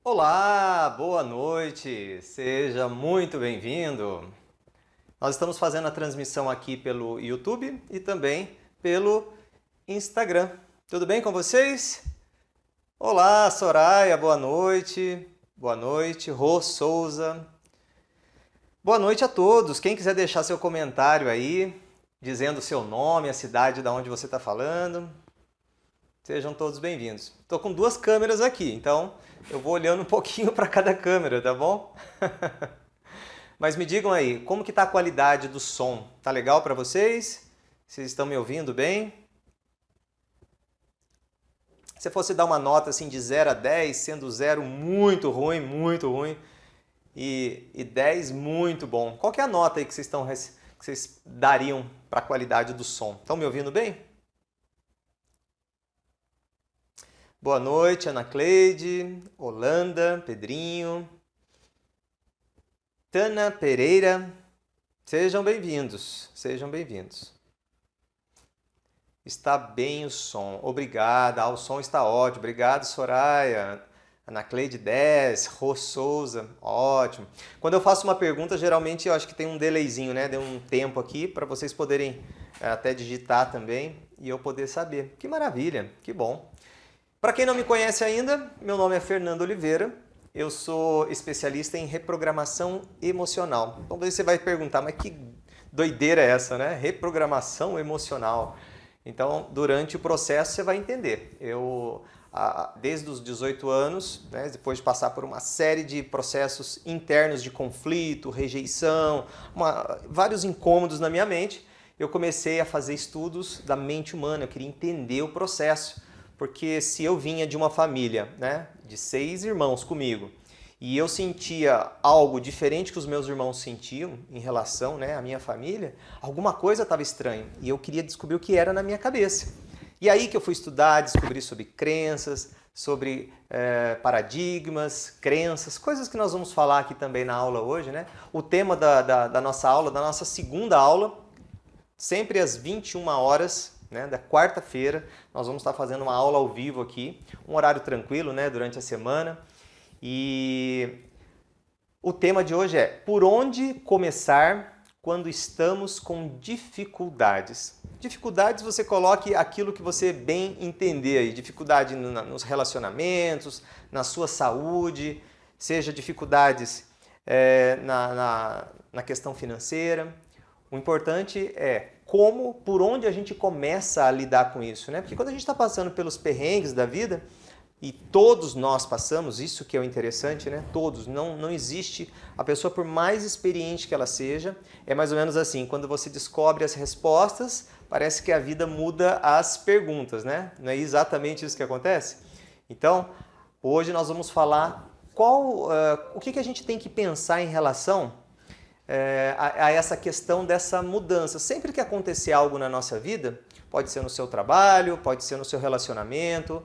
Olá, boa noite, seja muito bem-vindo. Nós estamos fazendo a transmissão aqui pelo YouTube e também pelo Instagram. Tudo bem com vocês? Olá, Soraya, boa noite. Boa noite, Rô Souza. Boa noite a todos. Quem quiser deixar seu comentário aí, dizendo o seu nome, a cidade da onde você está falando, sejam todos bem-vindos. Estou com duas câmeras aqui, então eu vou olhando um pouquinho para cada câmera, tá bom? Mas me digam aí, como que está a qualidade do som? Tá legal para vocês? Vocês estão me ouvindo bem? Se fosse dar uma nota assim de 0 a 10, sendo 0 muito ruim, e 10 muito bom. Qual que é a nota aí que vocês dariam para a qualidade do som? Estão me ouvindo bem? Boa noite, Ana Cleide, Holanda, Pedrinho, Tana Pereira. Sejam bem-vindos, sejam bem-vindos. Está bem o som, obrigada. O som está ótimo. Obrigado, Soraya. Ana Cleide 10, Rô Souza, ótimo. Quando eu faço uma pergunta, geralmente eu acho que tem um delayzinho, né? Deu um tempo aqui para vocês poderem até digitar também e eu poder saber. Que maravilha, que bom. Para quem não me conhece ainda, meu nome é Fernando Oliveira, eu sou especialista em reprogramação emocional. Então você vai perguntar, mas que doideira é essa, né? Reprogramação emocional. Então, durante o processo você vai entender. Eu, desde os 18 anos, né, depois de passar por uma série de processos internos de conflito, rejeição, vários incômodos na minha mente, eu comecei a fazer estudos da mente humana, eu queria entender o processo. Porque se eu vinha de uma família, né, de 6 irmãos comigo, e eu sentia algo diferente que os meus irmãos sentiam em relação, né, à minha família, alguma coisa estava estranha e eu queria descobrir o que era na minha cabeça. E aí que eu fui estudar, descobrir sobre crenças, sobre paradigmas, crenças, coisas que nós vamos falar aqui também na aula hoje, né? O tema da nossa aula, da nossa segunda aula, sempre às 21 horas, né, da quarta-feira, nós vamos estar fazendo uma aula ao vivo aqui, um horário tranquilo, né, durante a semana. E o tema de hoje é: por onde começar quando estamos com dificuldades? Dificuldades, você coloque aquilo que você bem entender aí, dificuldade nos relacionamentos, na sua saúde, seja dificuldades na questão financeira. O importante é por onde a gente começa a lidar com isso, né? Porque quando a gente está passando pelos perrengues da vida, e todos nós passamos, isso que é o interessante, né? Todos, não existe a pessoa, por mais experiente que ela seja, é mais ou menos assim, quando você descobre as respostas, parece que a vida muda as perguntas, né? Não é exatamente isso que acontece? Então, hoje nós vamos falar o que a gente tem que pensar em relação a essa questão dessa mudança. Sempre que acontecer algo na nossa vida, pode ser no seu trabalho, pode ser no seu relacionamento,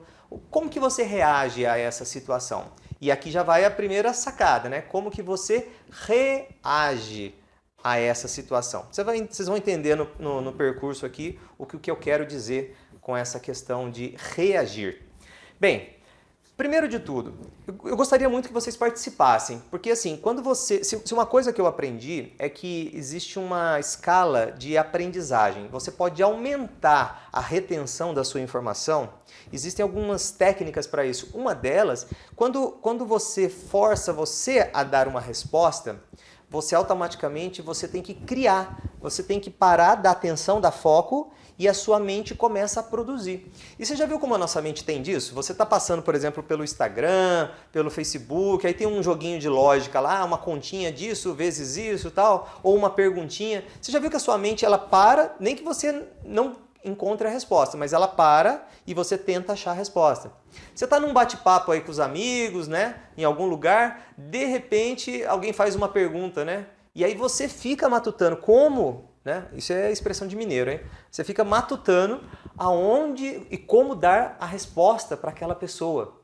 como que você reage a essa situação? E aqui já vai a primeira sacada, né? Como que você reage a essa situação? Vocês vão entender no percurso aqui o que eu quero dizer com essa questão de reagir. Bem, primeiro de tudo, eu gostaria muito que vocês participassem, porque assim, se uma coisa que eu aprendi é que existe uma escala de aprendizagem, você pode aumentar a retenção da sua informação, existem algumas técnicas para isso. Uma delas, quando você força você a dar uma resposta, você automaticamente tem que criar, você tem que parar da atenção, dar foco, e a sua mente começa a produzir. E você já viu como a nossa mente tem disso? Você está passando, por exemplo, pelo Instagram, pelo Facebook, aí tem um joguinho de lógica lá, uma continha disso, vezes isso, tal, ou uma perguntinha. Você já viu que a sua mente, ela para, nem que você não encontre a resposta, mas ela para e você tenta achar a resposta. Você está num bate-papo aí com os amigos, né, em algum lugar, de repente alguém faz uma pergunta, né, e aí você fica matutando como, né, isso é expressão de mineiro, hein? Você fica matutando aonde e como dar a resposta para aquela pessoa.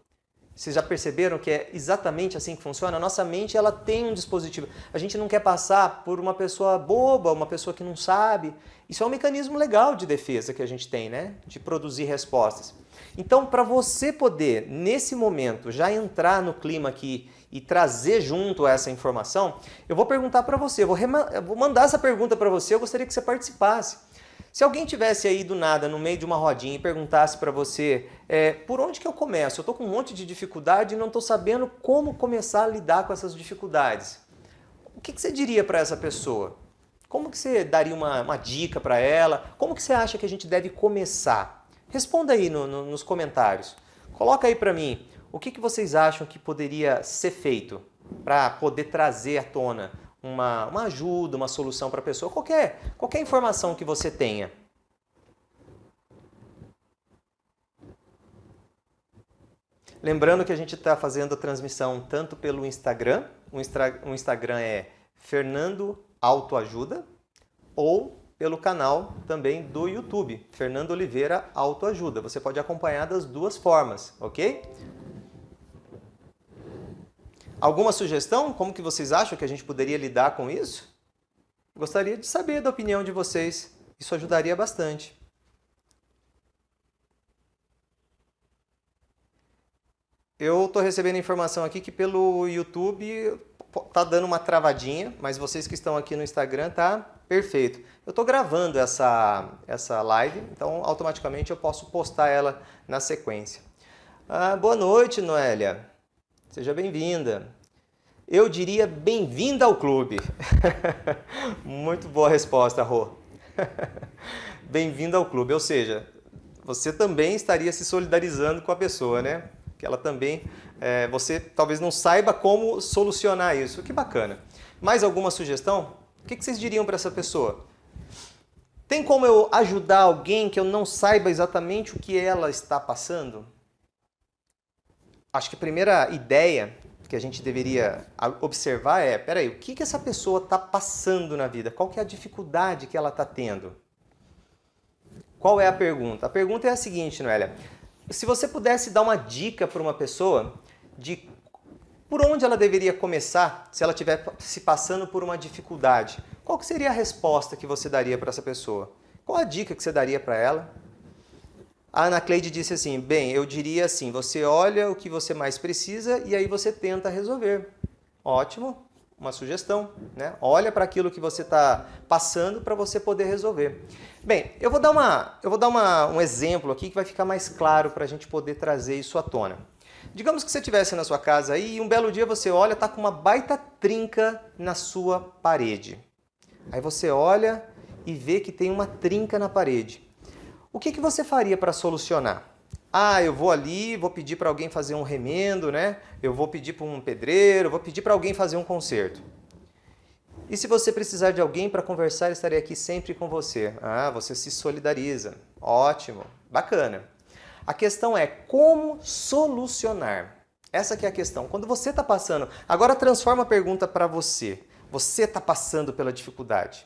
Vocês já perceberam que é exatamente assim que funciona? A nossa mente, ela tem um dispositivo. A gente não quer passar por uma pessoa boba, uma pessoa que não sabe. Isso é um mecanismo legal de defesa que a gente tem, né? De produzir respostas. Então, para você poder, nesse momento, já entrar no clima aqui e trazer junto essa informação, eu vou perguntar para você, eu vou mandar essa pergunta para você, eu gostaria que você participasse. Se alguém tivesse aí do nada, no meio de uma rodinha e perguntasse para você, por onde que eu começo? Eu estou com um monte de dificuldade e não estou sabendo como começar a lidar com essas dificuldades. O que você diria para essa pessoa? Como que você daria uma dica para ela? Como que você acha que a gente deve começar? Responda aí nos comentários. Coloca aí para mim, o que vocês acham que poderia ser feito para poder trazer à tona uma ajuda, uma solução para a pessoa, qualquer informação que você tenha. Lembrando que a gente está fazendo a transmissão tanto pelo Instagram, o Instagram é Fernando Autoajuda, ou pelo canal também do YouTube, Fernando Oliveira Autoajuda. Você pode acompanhar das duas formas, ok? Alguma sugestão? Como que vocês acham que a gente poderia lidar com isso? Gostaria de saber da opinião de vocês. Isso ajudaria bastante. Eu estou recebendo informação aqui que pelo YouTube tá dando uma travadinha, mas vocês que estão aqui no Instagram tá perfeito. Eu estou gravando essa live, então automaticamente eu posso postar ela na sequência. Boa noite, Noélia. Seja bem-vinda. Eu diria bem-vinda ao clube. Muito boa resposta, Rô. Bem-vinda ao clube, ou seja, você também estaria se solidarizando com a pessoa, né? Que ela também, você talvez não saiba como solucionar isso. Que bacana. Mais alguma sugestão? O que vocês diriam para essa pessoa? Tem como eu ajudar alguém que eu não saiba exatamente o que ela está passando? Acho que a primeira ideia que a gente deveria observar é, peraí, o que essa pessoa está passando na vida? Qual que é a dificuldade que ela está tendo? Qual é a pergunta? A pergunta é a seguinte, Noélia. Se você pudesse dar uma dica para uma pessoa de por onde ela deveria começar se ela estiver se passando por uma dificuldade, qual que seria a resposta que você daria para essa pessoa? Qual a dica que você daria para ela? A Ana Cleide disse assim, bem, eu diria assim, você olha o que você mais precisa e aí você tenta resolver. Ótimo, uma sugestão, né? Olha para aquilo que você está passando para você poder resolver. Bem, eu vou dar um exemplo aqui que vai ficar mais claro para a gente poder trazer isso à tona. Digamos que você estivesse na sua casa aí e um belo dia você olha, está com uma baita trinca na sua parede. Aí você olha e vê que tem uma trinca na parede. O que você faria para solucionar? Eu vou ali, vou pedir para alguém fazer um remendo, né? Eu vou pedir para um pedreiro, vou pedir para alguém fazer um conserto. E se você precisar de alguém para conversar, eu estarei aqui sempre com você. Você se solidariza. Ótimo, bacana. A questão é como solucionar. Essa que é a questão. Quando você está passando... Agora transforma a pergunta para você. Você está passando pela dificuldade.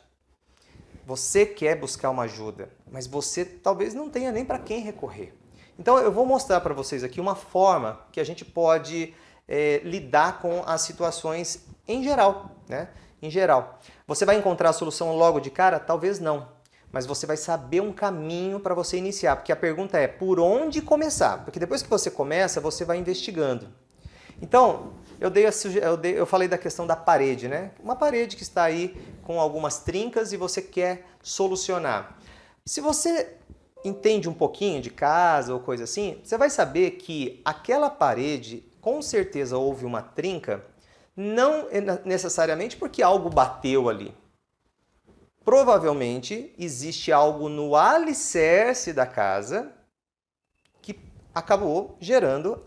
Você quer buscar uma ajuda, mas você talvez não tenha nem para quem recorrer. Então eu vou mostrar para vocês aqui uma forma que a gente pode lidar com as situações em geral, né? Em geral. Você vai encontrar a solução logo de cara? Talvez não. Mas você vai saber um caminho para você iniciar. Porque a pergunta é, por onde começar? Porque depois que você começa, você vai investigando. Então, eu falei da questão da parede, né? Uma parede que está aí com algumas trincas e você quer solucionar. Se você entende um pouquinho de casa ou coisa assim, você vai saber que aquela parede, com certeza houve uma trinca, não necessariamente porque algo bateu ali. Provavelmente existe algo no alicerce da casa que acabou gerando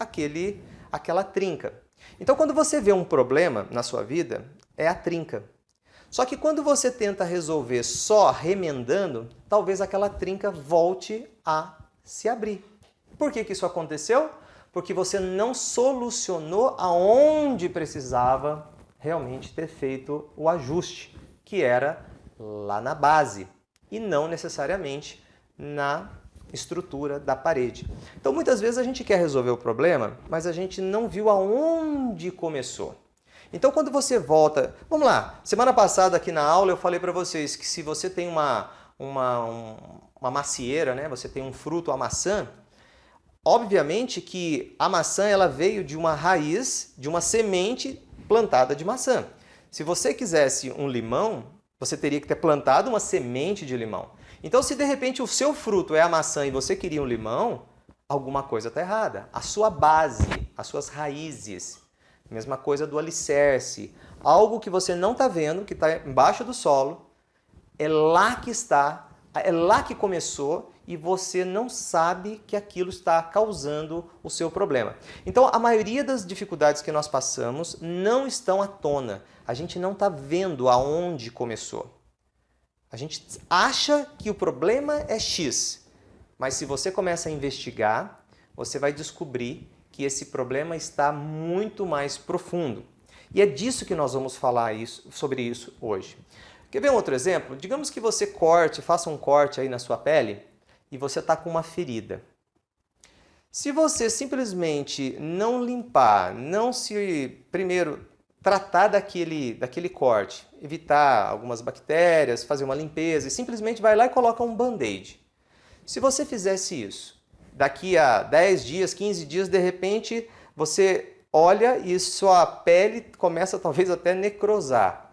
aquela trinca. Então, quando você vê um problema na sua vida, é a trinca. Só que quando você tenta resolver só remendando, talvez aquela trinca volte a se abrir. Por que isso aconteceu? Porque você não solucionou aonde precisava realmente ter feito o ajuste, que era lá na base, e não necessariamente na estrutura da parede. Então, muitas vezes a gente quer resolver o problema, mas a gente não viu aonde começou. Então, quando você volta... Vamos lá, semana passada aqui na aula eu falei para vocês que se você tem uma macieira, né? Você tem um fruto, a maçã, obviamente que a maçã ela veio de uma raiz, de uma semente plantada de maçã. Se você quisesse um limão, você teria que ter plantado uma semente de limão. Então, se de repente o seu fruto é a maçã e você queria um limão, alguma coisa está errada. A sua base, as suas raízes, mesma coisa do alicerce, algo que você não está vendo, que está embaixo do solo, é lá que está, é lá que começou e você não sabe que aquilo está causando o seu problema. Então, a maioria das dificuldades que nós passamos não estão à tona. A gente não está vendo aonde começou. A gente acha que o problema é X, mas se você começa a investigar, você vai descobrir que esse problema está muito mais profundo. E é disso que nós vamos falar sobre isso hoje. Quer ver um outro exemplo? Digamos que você faça um corte aí na sua pele e você está com uma ferida. Se você simplesmente não limpar, não se primeiro tratar daquele corte, evitar algumas bactérias, fazer uma limpeza e simplesmente vai lá e coloca um band-aid. Se você fizesse isso, daqui a 10 dias, 15 dias, de repente, você olha e sua pele começa talvez até necrosar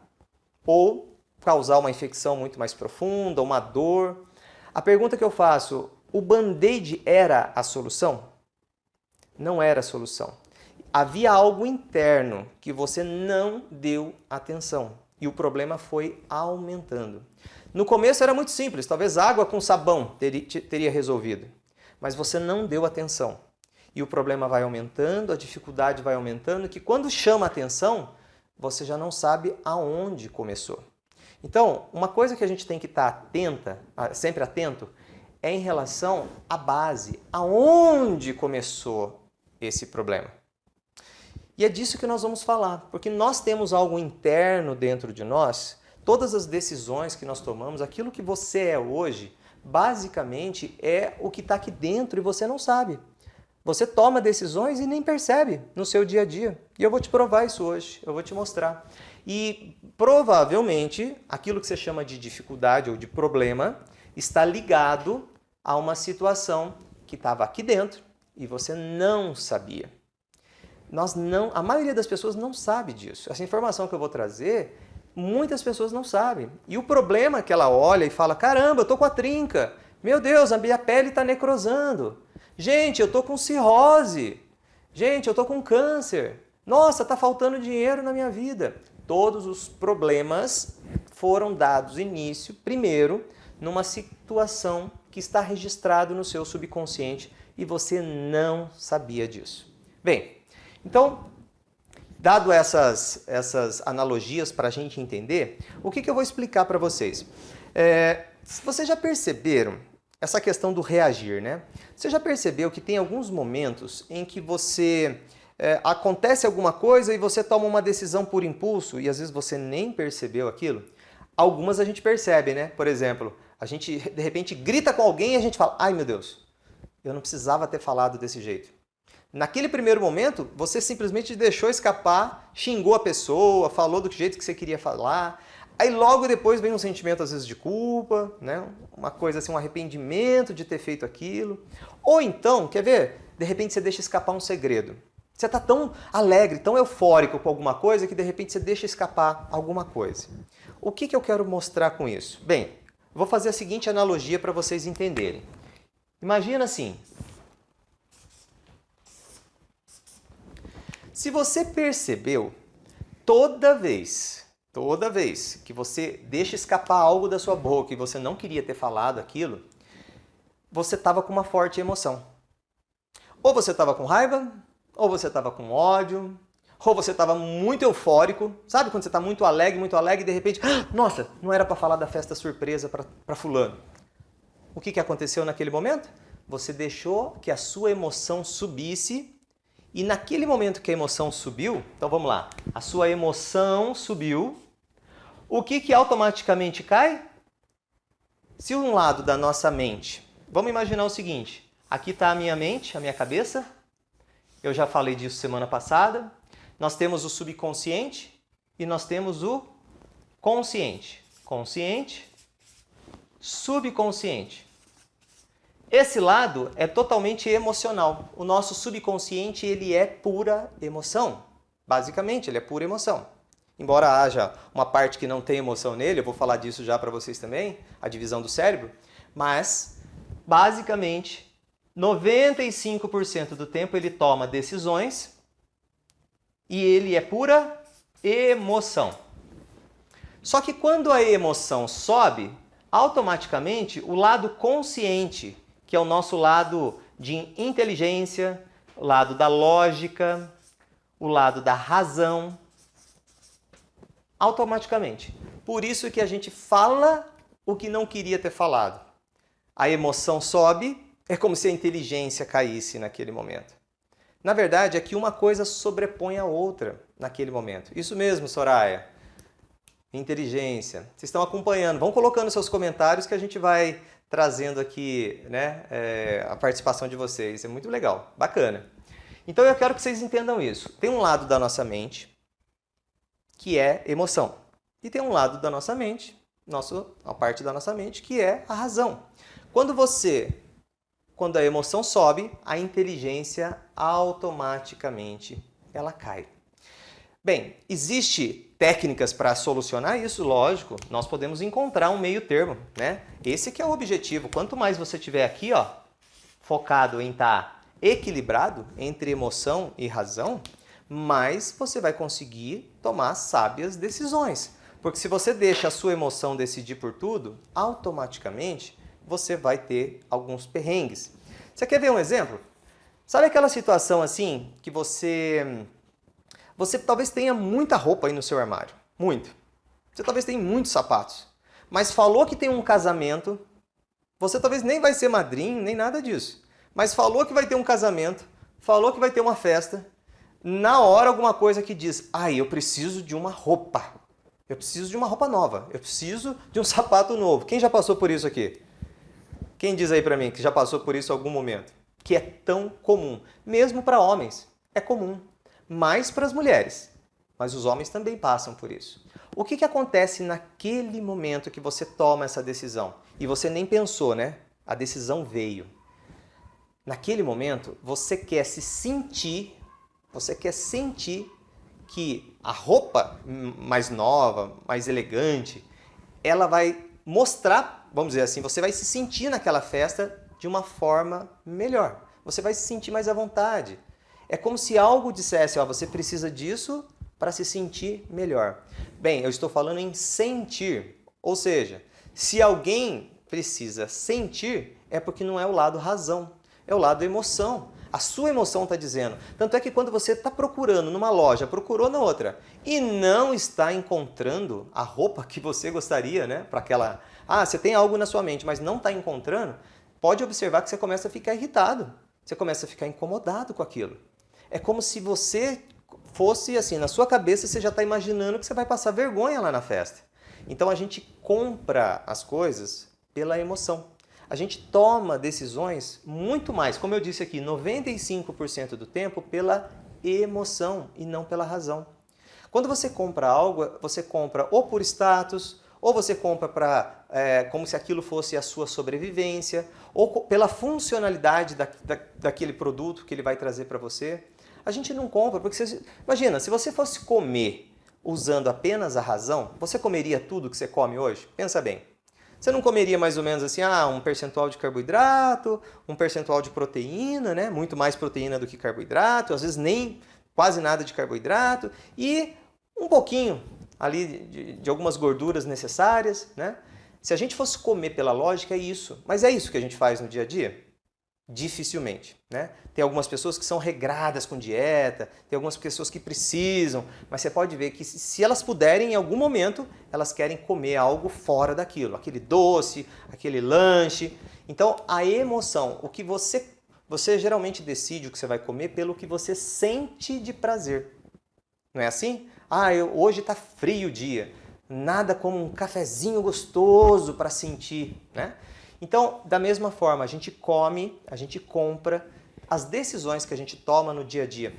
ou causar uma infecção muito mais profunda, uma dor. A pergunta que eu faço, o band-aid era a solução? Não era a solução. Havia algo interno que você não deu atenção e o problema foi aumentando. No começo era muito simples, talvez água com sabão teria resolvido, mas você não deu atenção. E o problema vai aumentando, a dificuldade vai aumentando, que quando chama a atenção, você já não sabe aonde começou. Então, uma coisa que a gente tem que estar sempre atento, é em relação à base, aonde começou esse problema. E é disso que nós vamos falar, porque nós temos algo interno dentro de nós, todas as decisões que nós tomamos, aquilo que você é hoje, basicamente é o que está aqui dentro e você não sabe. Você toma decisões e nem percebe no seu dia a dia. E eu vou te provar isso hoje, eu vou te mostrar. E provavelmente aquilo que você chama de dificuldade ou de problema está ligado a uma situação que estava aqui dentro e você não sabia. A maioria das pessoas não sabe disso. Essa informação que eu vou trazer, muitas pessoas não sabem. E o problema é que ela olha e fala, caramba, eu tô com a trinca. Meu Deus, a minha pele está necrosando. Gente, eu tô com cirrose. Gente, eu tô com câncer. Nossa, tá faltando dinheiro na minha vida. Todos os problemas foram dados início, primeiro, numa situação que está registrado no seu subconsciente e você não sabia disso. Bem, então, dado essas analogias para a gente entender, o que eu vou explicar para vocês? Vocês já perceberam essa questão do reagir, né? Você já percebeu que tem alguns momentos em que acontece alguma coisa e você toma uma decisão por impulso e às vezes você nem percebeu aquilo? Algumas a gente percebe, né? Por exemplo, a gente de repente grita com alguém e a gente fala, ai meu Deus, eu não precisava ter falado desse jeito. Naquele primeiro momento, você simplesmente deixou escapar, xingou a pessoa, falou do jeito que você queria falar. Aí logo depois vem um sentimento às vezes de culpa, né? Uma coisa assim, um arrependimento de ter feito aquilo. Ou então, quer ver? De repente você deixa escapar um segredo. Você está tão alegre, tão eufórico com alguma coisa que de repente você deixa escapar alguma coisa. O que eu quero mostrar com isso? Bem, vou fazer a seguinte analogia para vocês entenderem. Imagina assim. Se você percebeu, toda vez que você deixa escapar algo da sua boca e você não queria ter falado aquilo, você estava com uma forte emoção. Ou você estava com raiva, ou você estava com ódio, ou você estava muito eufórico. Sabe quando você está muito alegre e de repente, nossa, não era para falar da festa surpresa para fulano. O que aconteceu naquele momento? Você deixou que a sua emoção subisse. E naquele momento que a emoção subiu, então vamos lá, a sua emoção subiu, o que automaticamente cai? Se um lado da nossa mente Vamos imaginar o seguinte, aqui está a minha mente, a minha cabeça, eu já falei disso semana passada, nós temos o subconsciente e nós temos o consciente. Consciente, subconsciente. Esse lado é totalmente emocional. O nosso subconsciente, ele é pura emoção. Basicamente, ele é pura emoção. Embora haja uma parte que não tem emoção nele, eu vou falar disso já para vocês também, a divisão do cérebro, mas, basicamente, 95% do tempo ele toma decisões e ele é pura emoção. Só que quando a emoção sobe, automaticamente o lado consciente, que é o nosso lado de inteligência, o lado da lógica, o lado da razão, automaticamente. Por isso que a gente fala o que não queria ter falado. A emoção sobe, é como se a inteligência caísse naquele momento. Na verdade, é que uma coisa sobrepõe a outra naquele momento. Isso mesmo, Soraya. Inteligência. Vocês estão acompanhando. Vão colocando seus comentários que a gente vai trazendo aqui, né, a participação de vocês. É muito legal. Bacana. Então eu quero que vocês entendam isso. Tem um lado da nossa mente que é emoção. E tem um lado da nossa mente, a parte da nossa mente, que é a razão. Quando a emoção sobe, a inteligência automaticamente ela cai. Bem, existe técnicas para solucionar isso, lógico, nós podemos encontrar um meio termo, né? Esse que é o objetivo. Quanto mais você tiver aqui, ó, focado em estar equilibrado entre emoção e razão, mais você vai conseguir tomar sábias decisões. Porque se você deixa a sua emoção decidir por tudo, automaticamente você vai ter alguns perrengues. Você quer ver um exemplo? Sabe aquela situação assim que você talvez tenha muita roupa aí no seu armário, muito. Você talvez tenha muitos sapatos, mas falou que tem um casamento, você talvez nem vai ser madrinho, nem nada disso, mas falou que vai ter um casamento, falou que vai ter uma festa, na hora alguma coisa que diz, eu preciso de uma roupa, eu preciso de uma roupa nova, eu preciso de um sapato novo. Quem já passou por isso aqui? Quem diz aí pra mim que já passou por isso em algum momento? Que é tão comum, mesmo para homens, é comum. Mais para as mulheres, mas os homens também passam por isso. O que acontece naquele momento que você toma essa decisão? E você nem pensou, né? A decisão veio. Naquele momento, você quer sentir que a roupa mais nova, mais elegante, ela vai mostrar, vamos dizer assim, você vai se sentir naquela festa de uma forma melhor. Você vai se sentir mais à vontade. É como se algo dissesse, você precisa disso para se sentir melhor. Bem, eu estou falando em sentir. Ou seja, se alguém precisa sentir, é porque não é o lado razão, é o lado emoção. A sua emoção está dizendo. Tanto é que quando você está procurando numa loja, procurou na outra, e não está encontrando a roupa que você gostaria, né? Para aquela... você tem algo na sua mente, mas não está encontrando, pode observar que você começa a ficar irritado. Você começa a ficar incomodado com aquilo. É como se você fosse assim, na sua cabeça você já está imaginando que você vai passar vergonha lá na festa. Então a gente compra as coisas pela emoção. A gente toma decisões muito mais, como eu disse aqui, 95% do tempo pela emoção e não pela razão. Quando você compra algo, você compra ou por status, ou você compra como se aquilo fosse a sua sobrevivência, ou pela funcionalidade daquele produto que ele vai trazer para você. A gente não compra, porque imagina, se você fosse comer usando apenas a razão, você comeria tudo que você come hoje? Pensa bem. Você não comeria mais ou menos assim, um percentual de carboidrato, um percentual de proteína, né? Muito mais proteína do que carboidrato, às vezes nem quase nada de carboidrato, e um pouquinho ali de algumas gorduras necessárias, né? Se a gente fosse comer pela lógica, é isso. Mas é isso que a gente faz no dia a dia? Dificilmente, né? Tem algumas pessoas que são regradas com dieta, tem algumas pessoas que precisam, mas você pode ver que se elas puderem, em algum momento, elas querem comer algo fora daquilo, aquele doce, aquele lanche. Então, a emoção, o que você geralmente decide o que você vai comer pelo que você sente de prazer. Não é assim? Hoje está frio o dia, nada como um cafezinho gostoso para sentir, né? Então, da mesma forma, a gente come, a gente compra as decisões que a gente toma no dia a dia.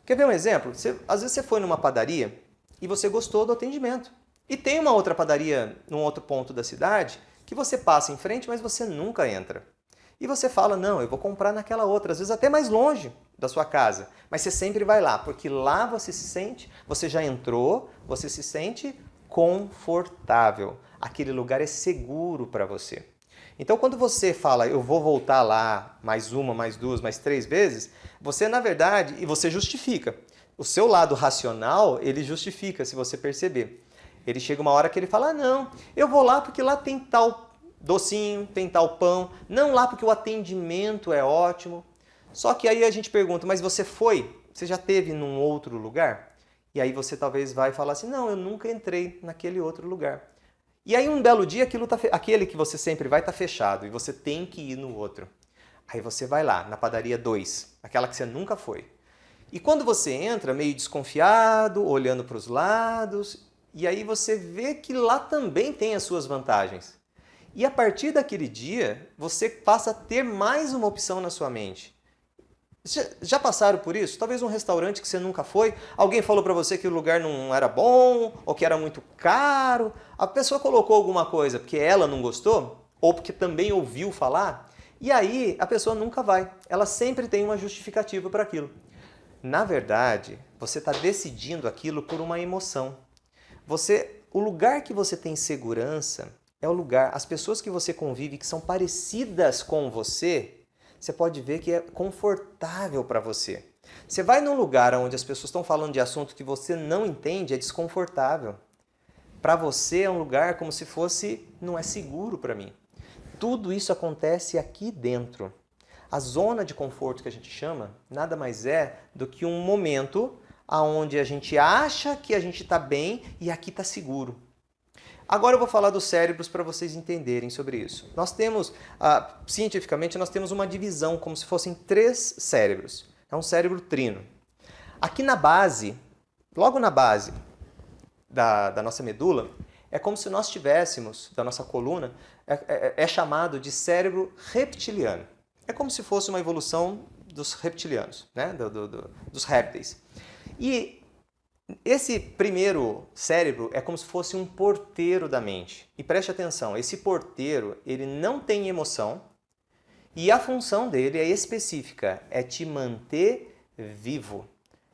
Quer ver um exemplo? Às vezes você foi numa padaria e você gostou do atendimento. E tem uma outra padaria num outro ponto da cidade que você passa em frente, mas você nunca entra. E você fala, não, eu vou comprar naquela outra, às vezes até mais longe da sua casa. Mas você sempre vai lá, porque lá você se sente, você já entrou, você se sente confortável. Aquele lugar é seguro para você. Então, quando você fala, eu vou voltar lá mais uma, mais duas, mais 3 vezes, você, na verdade, e você justifica. O seu lado racional, ele justifica, se você perceber. Ele chega uma hora que ele fala, não, eu vou lá porque lá tem tal docinho, tem tal pão, não lá porque o atendimento é ótimo. Só que aí a gente pergunta, mas você foi? Você já esteve num outro lugar? E aí você talvez vai falar assim, não, eu nunca entrei naquele outro lugar. E aí um belo dia aquele que você sempre vai estar fechado e você tem que ir no outro. Aí você vai lá, na padaria 2, aquela que você nunca foi. E quando você entra meio desconfiado, olhando para os lados, e aí você vê que lá também tem as suas vantagens. E a partir daquele dia, você passa a ter mais uma opção na sua mente. Já passaram por isso? Talvez um restaurante que você nunca foi, alguém falou para você que o lugar não era bom, ou que era muito caro, a pessoa colocou alguma coisa porque ela não gostou, ou porque também ouviu falar, e aí a pessoa nunca vai. Ela sempre tem uma justificativa para aquilo. Na verdade, você está decidindo aquilo por uma emoção. O lugar que você tem segurança é o lugar, as pessoas que você convive que são parecidas com você pode ver que é confortável para você. Você vai num lugar onde as pessoas estão falando de assunto que você não entende, é desconfortável. Para você é um lugar como se fosse, não é seguro para mim. Tudo isso acontece aqui dentro. A zona de conforto que a gente chama, nada mais é do que um momento onde a gente acha que a gente está bem e aqui está seguro. Agora eu vou falar dos cérebros para vocês entenderem sobre isso. Nós temos, cientificamente, nós temos uma divisão como se fossem 3 cérebros. É um cérebro trino. Aqui na base, logo na base da nossa medula, é como se nós tivéssemos, da nossa coluna, é chamado de cérebro reptiliano. É como se fosse uma evolução dos reptilianos, né? Dos répteis. E esse primeiro cérebro é como se fosse um porteiro da mente. E preste atenção, esse porteiro ele não tem emoção e a função dele é específica, é te manter vivo.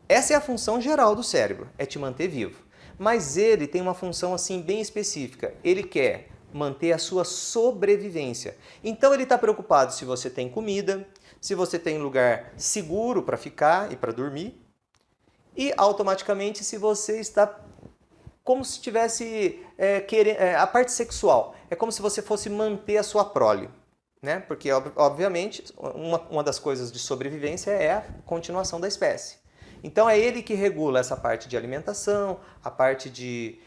Essa é a função geral do cérebro, é te manter vivo. Mas ele tem uma função assim bem específica, ele quer manter a sua sobrevivência. Então ele está preocupado se você tem comida, se você tem lugar seguro para ficar e para dormir, e automaticamente se você está como se tivesse a parte sexual. É como se você fosse manter a sua prole. Né? Porque, obviamente, uma das coisas de sobrevivência é a continuação da espécie. Então é ele que regula essa parte de alimentação, a parte de,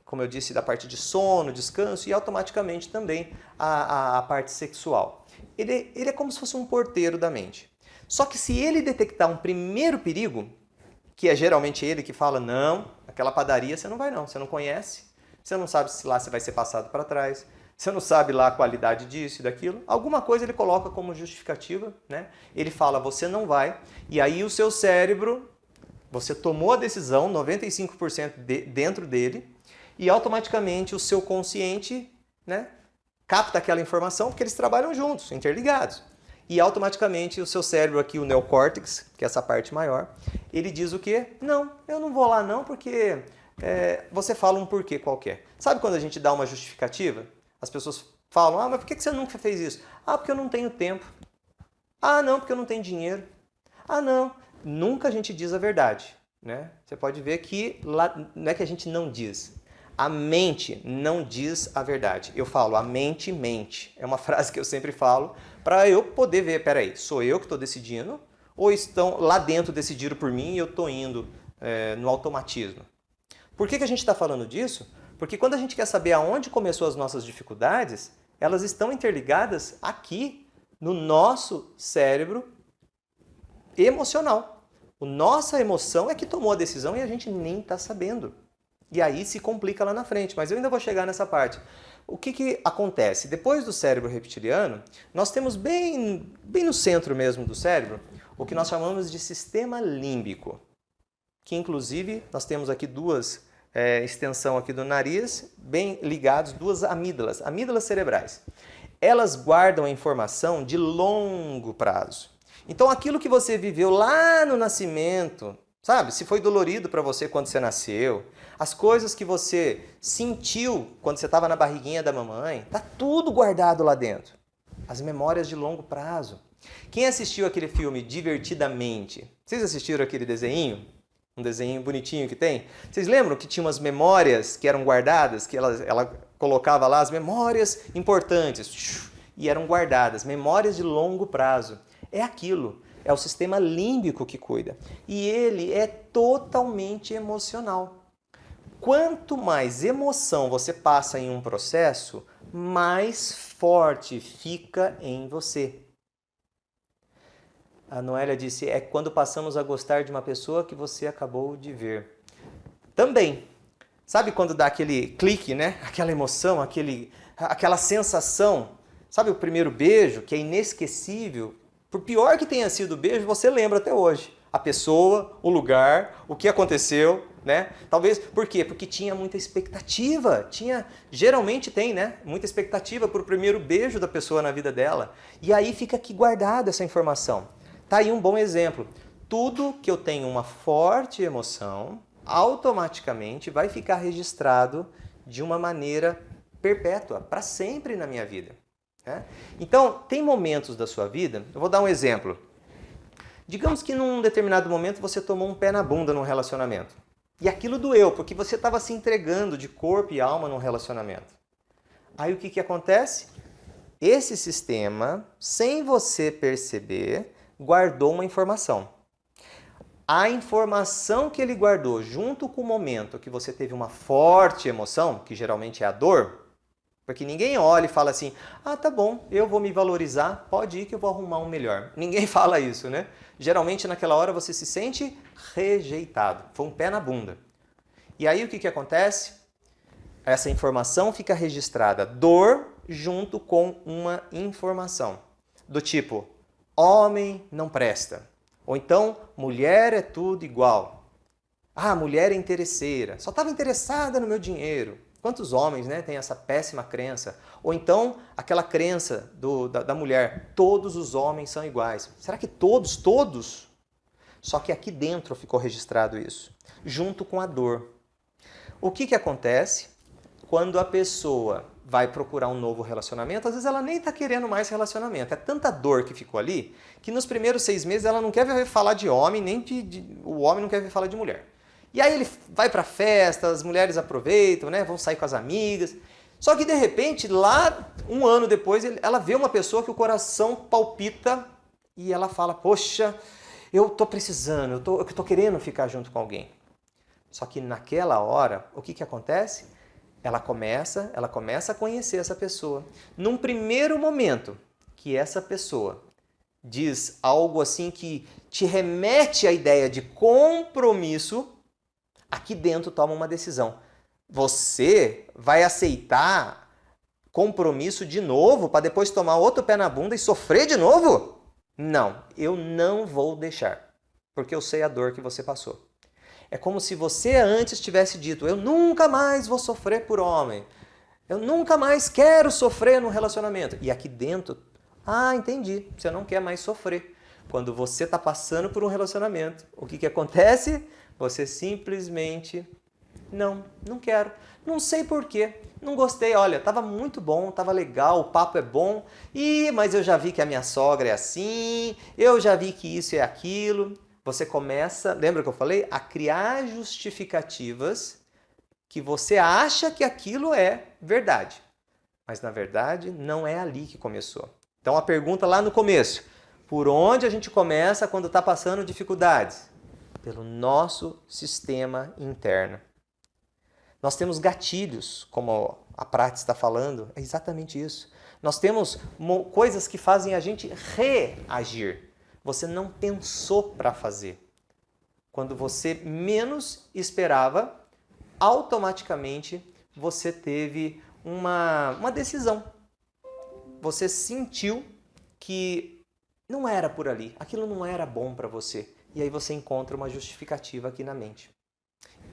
como eu disse, da parte de sono, descanso e automaticamente também a parte sexual. Ele é como se fosse um porteiro da mente. Só que se ele detectar um primeiro perigo, que é geralmente ele que fala, não, aquela padaria você não vai não, você não conhece, você não sabe se lá você vai ser passado para trás, você não sabe lá a qualidade disso e daquilo, alguma coisa ele coloca como justificativa, né? Ele fala, você não vai, e aí o seu cérebro, você tomou a decisão, 95% dentro dele, e automaticamente o seu consciente, né, capta aquela informação, porque eles trabalham juntos, interligados. E automaticamente o seu cérebro aqui, o neocórtex, que é essa parte maior, ele diz o quê? Não, eu não vou lá não, porque você fala um porquê qualquer. Sabe quando a gente dá uma justificativa? As pessoas falam, mas por que você nunca fez isso? Porque eu não tenho tempo. Não, porque eu não tenho dinheiro. Não. Nunca a gente diz a verdade. Né? Você pode ver que lá, não é que a gente não diz. A mente não diz a verdade. Eu falo, a mente mente. É uma frase que eu sempre falo para eu poder ver, peraí, sou eu que estou decidindo ou estão lá dentro decidiram por mim e eu estou indo no automatismo? Por que a gente está falando disso? Porque quando a gente quer saber aonde começou as nossas dificuldades, elas estão interligadas aqui no nosso cérebro emocional. A nossa emoção é que tomou a decisão e a gente nem está sabendo. E aí se complica lá na frente, mas eu ainda vou chegar nessa parte. O que acontece? Depois do cérebro reptiliano, nós temos bem no centro mesmo do cérebro o que nós chamamos de sistema límbico, que inclusive nós temos aqui duas extensão aqui do nariz, bem ligados, duas amígdalas cerebrais. Elas guardam a informação de longo prazo. Então aquilo que você viveu lá no nascimento, sabe? Se foi dolorido para você quando você nasceu, as coisas que você sentiu quando você estava na barriguinha da mamãe, tá tudo guardado lá dentro. As memórias de longo prazo. Quem assistiu aquele filme Divertidamente? Vocês assistiram aquele desenho? Um desenho bonitinho que tem? Vocês lembram que tinha umas memórias que eram guardadas, que ela colocava lá as memórias importantes e eram guardadas, memórias de longo prazo. É aquilo, é o sistema límbico que cuida. E ele é totalmente emocional. Quanto mais emoção você passa em um processo, mais forte fica em você. A Noélia disse, é quando passamos a gostar de uma pessoa que você acabou de ver. Também. Sabe quando dá aquele clique, né? Aquela emoção, aquela sensação. Sabe o primeiro beijo, que é inesquecível? Por pior que tenha sido o beijo, você lembra até hoje. A pessoa, o lugar, o que aconteceu, né? Talvez, por quê? Porque tinha muita expectativa. Geralmente tem, né? Muita expectativa para o primeiro beijo da pessoa na vida dela. E aí fica aqui guardada essa informação. Tá aí um bom exemplo. Tudo que eu tenho uma forte emoção, automaticamente vai ficar registrado de uma maneira perpétua, para sempre na minha vida. Né? Então, tem momentos da sua vida, eu vou dar um exemplo. Digamos que num determinado momento você tomou um pé na bunda num relacionamento. E aquilo doeu, porque você estava se entregando de corpo e alma num relacionamento. Aí o que acontece? Esse sistema, sem você perceber, guardou uma informação. A informação que ele guardou junto com o momento que você teve uma forte emoção, que geralmente é a dor, porque ninguém olha e fala assim, ah, tá bom, eu vou me valorizar, pode ir que eu vou arrumar um melhor. Ninguém fala isso, né? Geralmente naquela hora você se sente rejeitado, foi um pé na bunda. E aí o que acontece? Essa informação fica registrada, dor junto com uma informação, do tipo, homem não presta. Ou então, mulher é tudo igual. Ah, mulher é interesseira. Só estava interessada no meu dinheiro. Quantos homens, né, têm essa péssima crença? Ou então, aquela crença da mulher. Todos os homens são iguais. Será que todos? Só que aqui dentro ficou registrado isso. Junto com a dor. O que acontece quando a pessoa vai procurar um novo relacionamento? Às vezes ela nem está querendo mais relacionamento. É tanta dor que ficou ali, que nos primeiros 6 meses ela não quer ver falar de homem, nem o homem não quer ver falar de mulher. E aí ele vai para festa, as mulheres aproveitam, né? Vão sair com as amigas. Só que de repente, lá, um ano depois, ela vê uma pessoa que o coração palpita e ela fala, poxa, eu tô precisando, eu tô querendo ficar junto com alguém. Só que naquela hora, o que acontece? Ela começa a conhecer essa pessoa. Num primeiro momento que essa pessoa diz algo assim que te remete à ideia de compromisso, aqui dentro toma uma decisão. Você vai aceitar compromisso de novo para depois tomar outro pé na bunda e sofrer de novo? Não, eu não vou deixar, porque eu sei a dor que você passou. É como se você antes tivesse dito, eu nunca mais vou sofrer por homem. Eu nunca mais quero sofrer num relacionamento. E aqui dentro, entendi, você não quer mais sofrer. Quando você está passando por um relacionamento, o que acontece? Você simplesmente, não quero. Não sei porquê, não gostei. Olha, estava muito bom, estava legal, o papo é bom. Mas eu já vi que a minha sogra é assim, eu já vi que isso é aquilo. Você começa, lembra que eu falei? A criar justificativas que você acha que aquilo é verdade. Mas na verdade não é ali que começou. Então a pergunta lá no começo, por onde a gente começa quando está passando dificuldades? Pelo nosso sistema interno. Nós temos gatilhos, como a Prati está falando, é exatamente isso. Nós temos coisas que fazem a gente reagir. Você não pensou para fazer. Quando você menos esperava, automaticamente você teve uma decisão. Você sentiu que não era por ali, aquilo não era bom para você. E aí você encontra uma justificativa aqui na mente.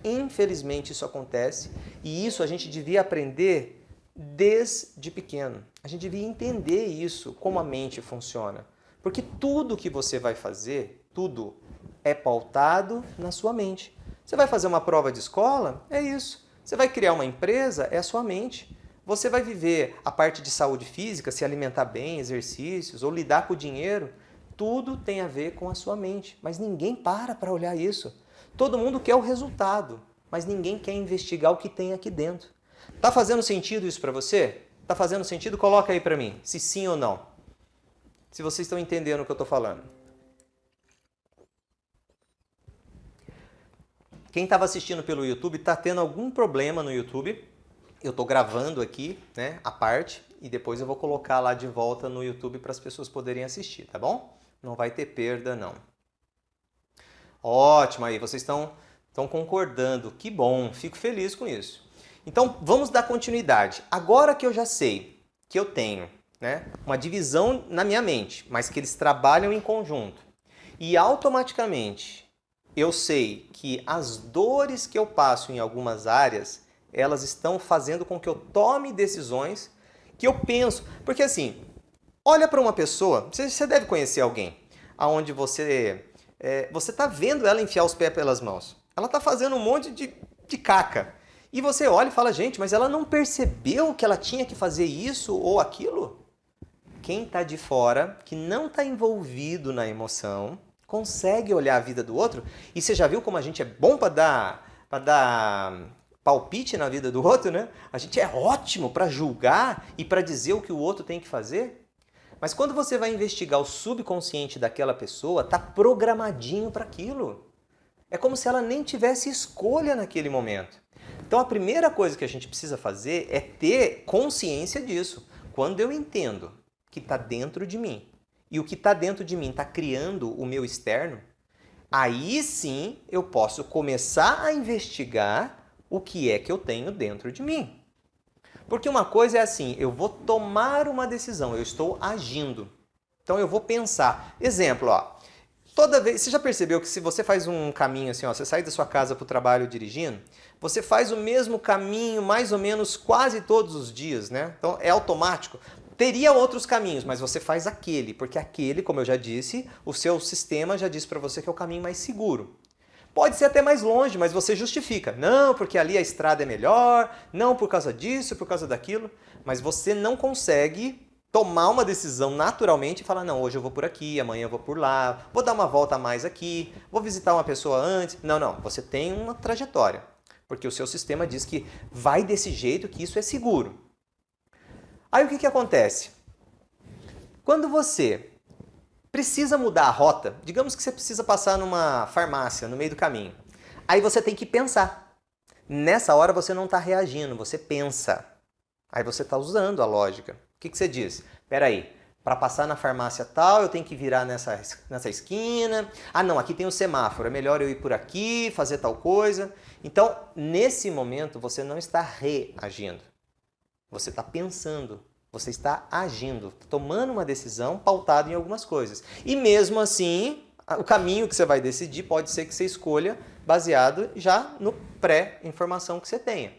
Infelizmente isso acontece e isso a gente devia aprender desde pequeno. A gente devia entender isso, como a mente funciona. Porque tudo que você vai fazer, tudo é pautado na sua mente. Você vai fazer uma prova de escola? É isso. Você vai criar uma empresa? É a sua mente. Você vai viver a parte de saúde física, se alimentar bem, exercícios, ou lidar com o dinheiro? Tudo tem a ver com a sua mente. Mas ninguém para olhar isso. Todo mundo quer o resultado, mas ninguém quer investigar o que tem aqui dentro. Tá fazendo sentido isso para você? Tá fazendo sentido? Coloca aí para mim, se sim ou não. Se vocês estão entendendo o que eu estou falando. Quem estava assistindo pelo YouTube está tendo algum problema no YouTube. Eu estou gravando aqui, né, a parte, e depois eu vou colocar lá de volta no YouTube para as pessoas poderem assistir, tá bom? Não vai ter perda, não. Ótimo, aí vocês estão concordando. Que bom, fico feliz com isso. Então, vamos dar continuidade. Agora que eu já sei que eu tenho, né, uma divisão na minha mente, mas que eles trabalham em conjunto, e automaticamente eu sei que as dores que eu passo em algumas áreas, elas estão fazendo com que eu tome decisões que eu penso. Porque assim, olha para uma pessoa, você deve conhecer alguém, aonde você está vendo ela enfiar os pés pelas mãos. Ela está fazendo um monte de caca. E você olha e fala, gente, mas ela não percebeu que ela tinha que fazer isso ou aquilo? Quem está de fora, que não está envolvido na emoção, consegue olhar a vida do outro. E você já viu como a gente é bom para dar palpite na vida do outro, né? A gente é ótimo para julgar e para dizer o que o outro tem que fazer. Mas quando você vai investigar o subconsciente daquela pessoa, tá programadinho para aquilo. É como se ela nem tivesse escolha naquele momento. Então a primeira coisa que a gente precisa fazer é ter consciência disso. Quando eu entendo que está dentro de mim e o que está dentro de mim está criando o meu externo, aí sim eu posso começar a investigar o que é que eu tenho dentro de mim. Porque uma coisa é assim, eu vou tomar uma decisão, eu estou agindo. Então eu vou pensar. Exemplo, ó. Toda vez, você já percebeu que se você faz um caminho assim, ó, você sai da sua casa para o trabalho dirigindo, você faz o mesmo caminho mais ou menos quase todos os dias, né? Então é automático. Teria outros caminhos, mas você faz aquele, porque aquele, como eu já disse, o seu sistema já disse para você que é o caminho mais seguro. Pode ser até mais longe, mas você justifica. Não, porque ali a estrada é melhor, não por causa disso, por causa daquilo. Mas você não consegue tomar uma decisão naturalmente e falar, não, hoje eu vou por aqui, amanhã eu vou por lá, vou dar uma volta a mais aqui, vou visitar uma pessoa antes. Não, não, você tem uma trajetória, porque o seu sistema diz que vai desse jeito, que isso é seguro. Aí o que acontece? Quando você precisa mudar a rota, digamos que você precisa passar numa farmácia no meio do caminho, aí você tem que pensar. Nessa hora você não está reagindo, você pensa. Aí você está usando a lógica. O que você diz? Espera aí, para passar na farmácia tal, eu tenho que virar nessa esquina. Ah, não, aqui tem o semáforo, é melhor eu ir por aqui, fazer tal coisa. Então, nesse momento, você não está reagindo. Você está pensando, você está agindo, tomando uma decisão pautada em algumas coisas. E mesmo assim, o caminho que você vai decidir pode ser que você escolha baseado já no pré-informação que você tenha.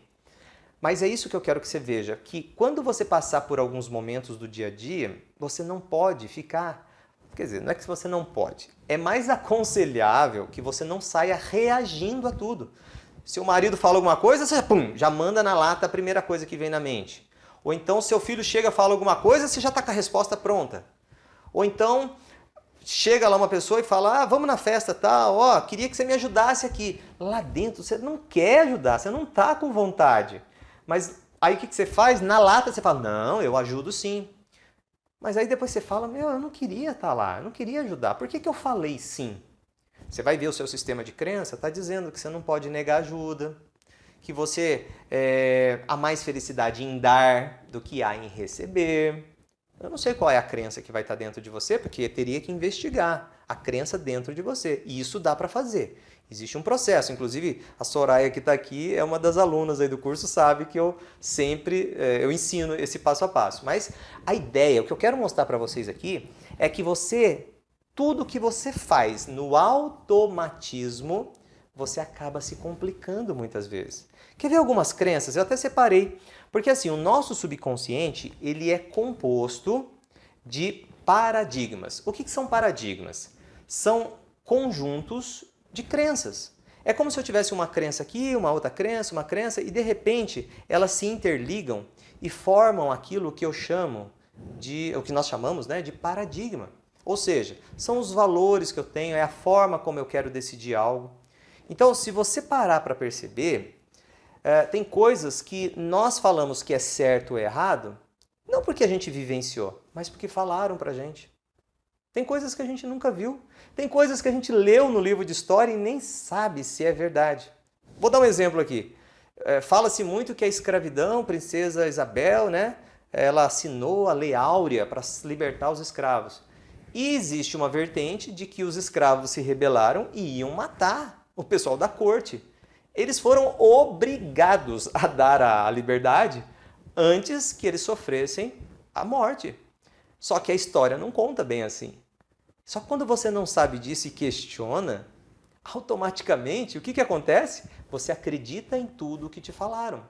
Mas é isso que eu quero que você veja, que quando você passar por alguns momentos do dia a dia, você não pode ficar... Quer dizer, não é que você não pode. É mais aconselhável que você não saia reagindo a tudo. Se o marido fala alguma coisa, você já manda na lata a primeira coisa que vem na mente. Ou então seu filho chega e fala alguma coisa, você já está com a resposta pronta. Ou então chega lá uma pessoa e fala, vamos na festa tal, queria que você me ajudasse aqui. Lá dentro você não quer ajudar, você não está com vontade. Mas aí o que você faz? Na lata você fala, não, eu ajudo sim. Mas aí depois você fala, eu não queria estar lá, eu não queria ajudar. Por que eu falei sim? Você vai ver o seu sistema de crença, está dizendo que você não pode negar ajuda, que você há mais felicidade em dar do que há em receber. Eu não sei qual é a crença que vai estar dentro de você, porque teria que investigar. a crença dentro de você. E isso dá para fazer. Existe um processo. Inclusive, a Soraya que está aqui é uma das alunas aí do curso, sabe que eu sempre eu ensino esse passo a passo. Mas a ideia, o que eu quero mostrar para vocês aqui, é que tudo que você faz no automatismo, você acaba se complicando muitas vezes. Quer ver algumas crenças? Eu até separei. Porque assim, o nosso subconsciente, ele é composto de paradigmas. O que são paradigmas? São conjuntos de crenças. É como se eu tivesse uma crença aqui, uma crença, e de repente elas se interligam e formam aquilo que eu chamo o que nós chamamos, né, de paradigma. Ou seja, são os valores que eu tenho, é a forma como eu quero decidir algo. Então, se você parar para perceber, tem coisas que nós falamos que é certo ou errado, não porque a gente vivenciou, mas porque falaram pra gente. Tem coisas que a gente nunca viu. Tem coisas que a gente leu no livro de história e nem sabe se é verdade. Vou dar um exemplo aqui. Fala-se muito que a escravidão, princesa Isabel, né, ela assinou a Lei Áurea para libertar os escravos. E existe uma vertente de que os escravos se rebelaram e iam matar o pessoal da corte. Eles foram obrigados a dar a liberdade antes que eles sofressem a morte. Só que a história não conta bem assim. Só que quando você não sabe disso e questiona, automaticamente o que acontece? Você acredita em tudo o que te falaram.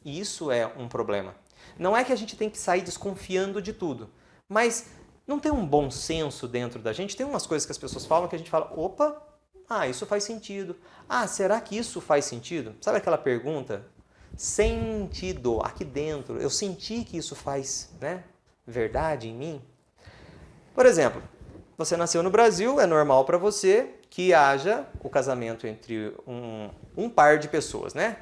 E isso é um problema. Não é que a gente tem que sair desconfiando de tudo, mas não tem um bom senso dentro da gente. Tem umas coisas que as pessoas falam que a gente fala, opa, isso faz sentido. Será que isso faz sentido? Sabe aquela pergunta? Sentido, aqui dentro, eu senti que isso faz, né, verdade em mim? Por exemplo, você nasceu no Brasil, é normal para você que haja o casamento entre um par de pessoas, né?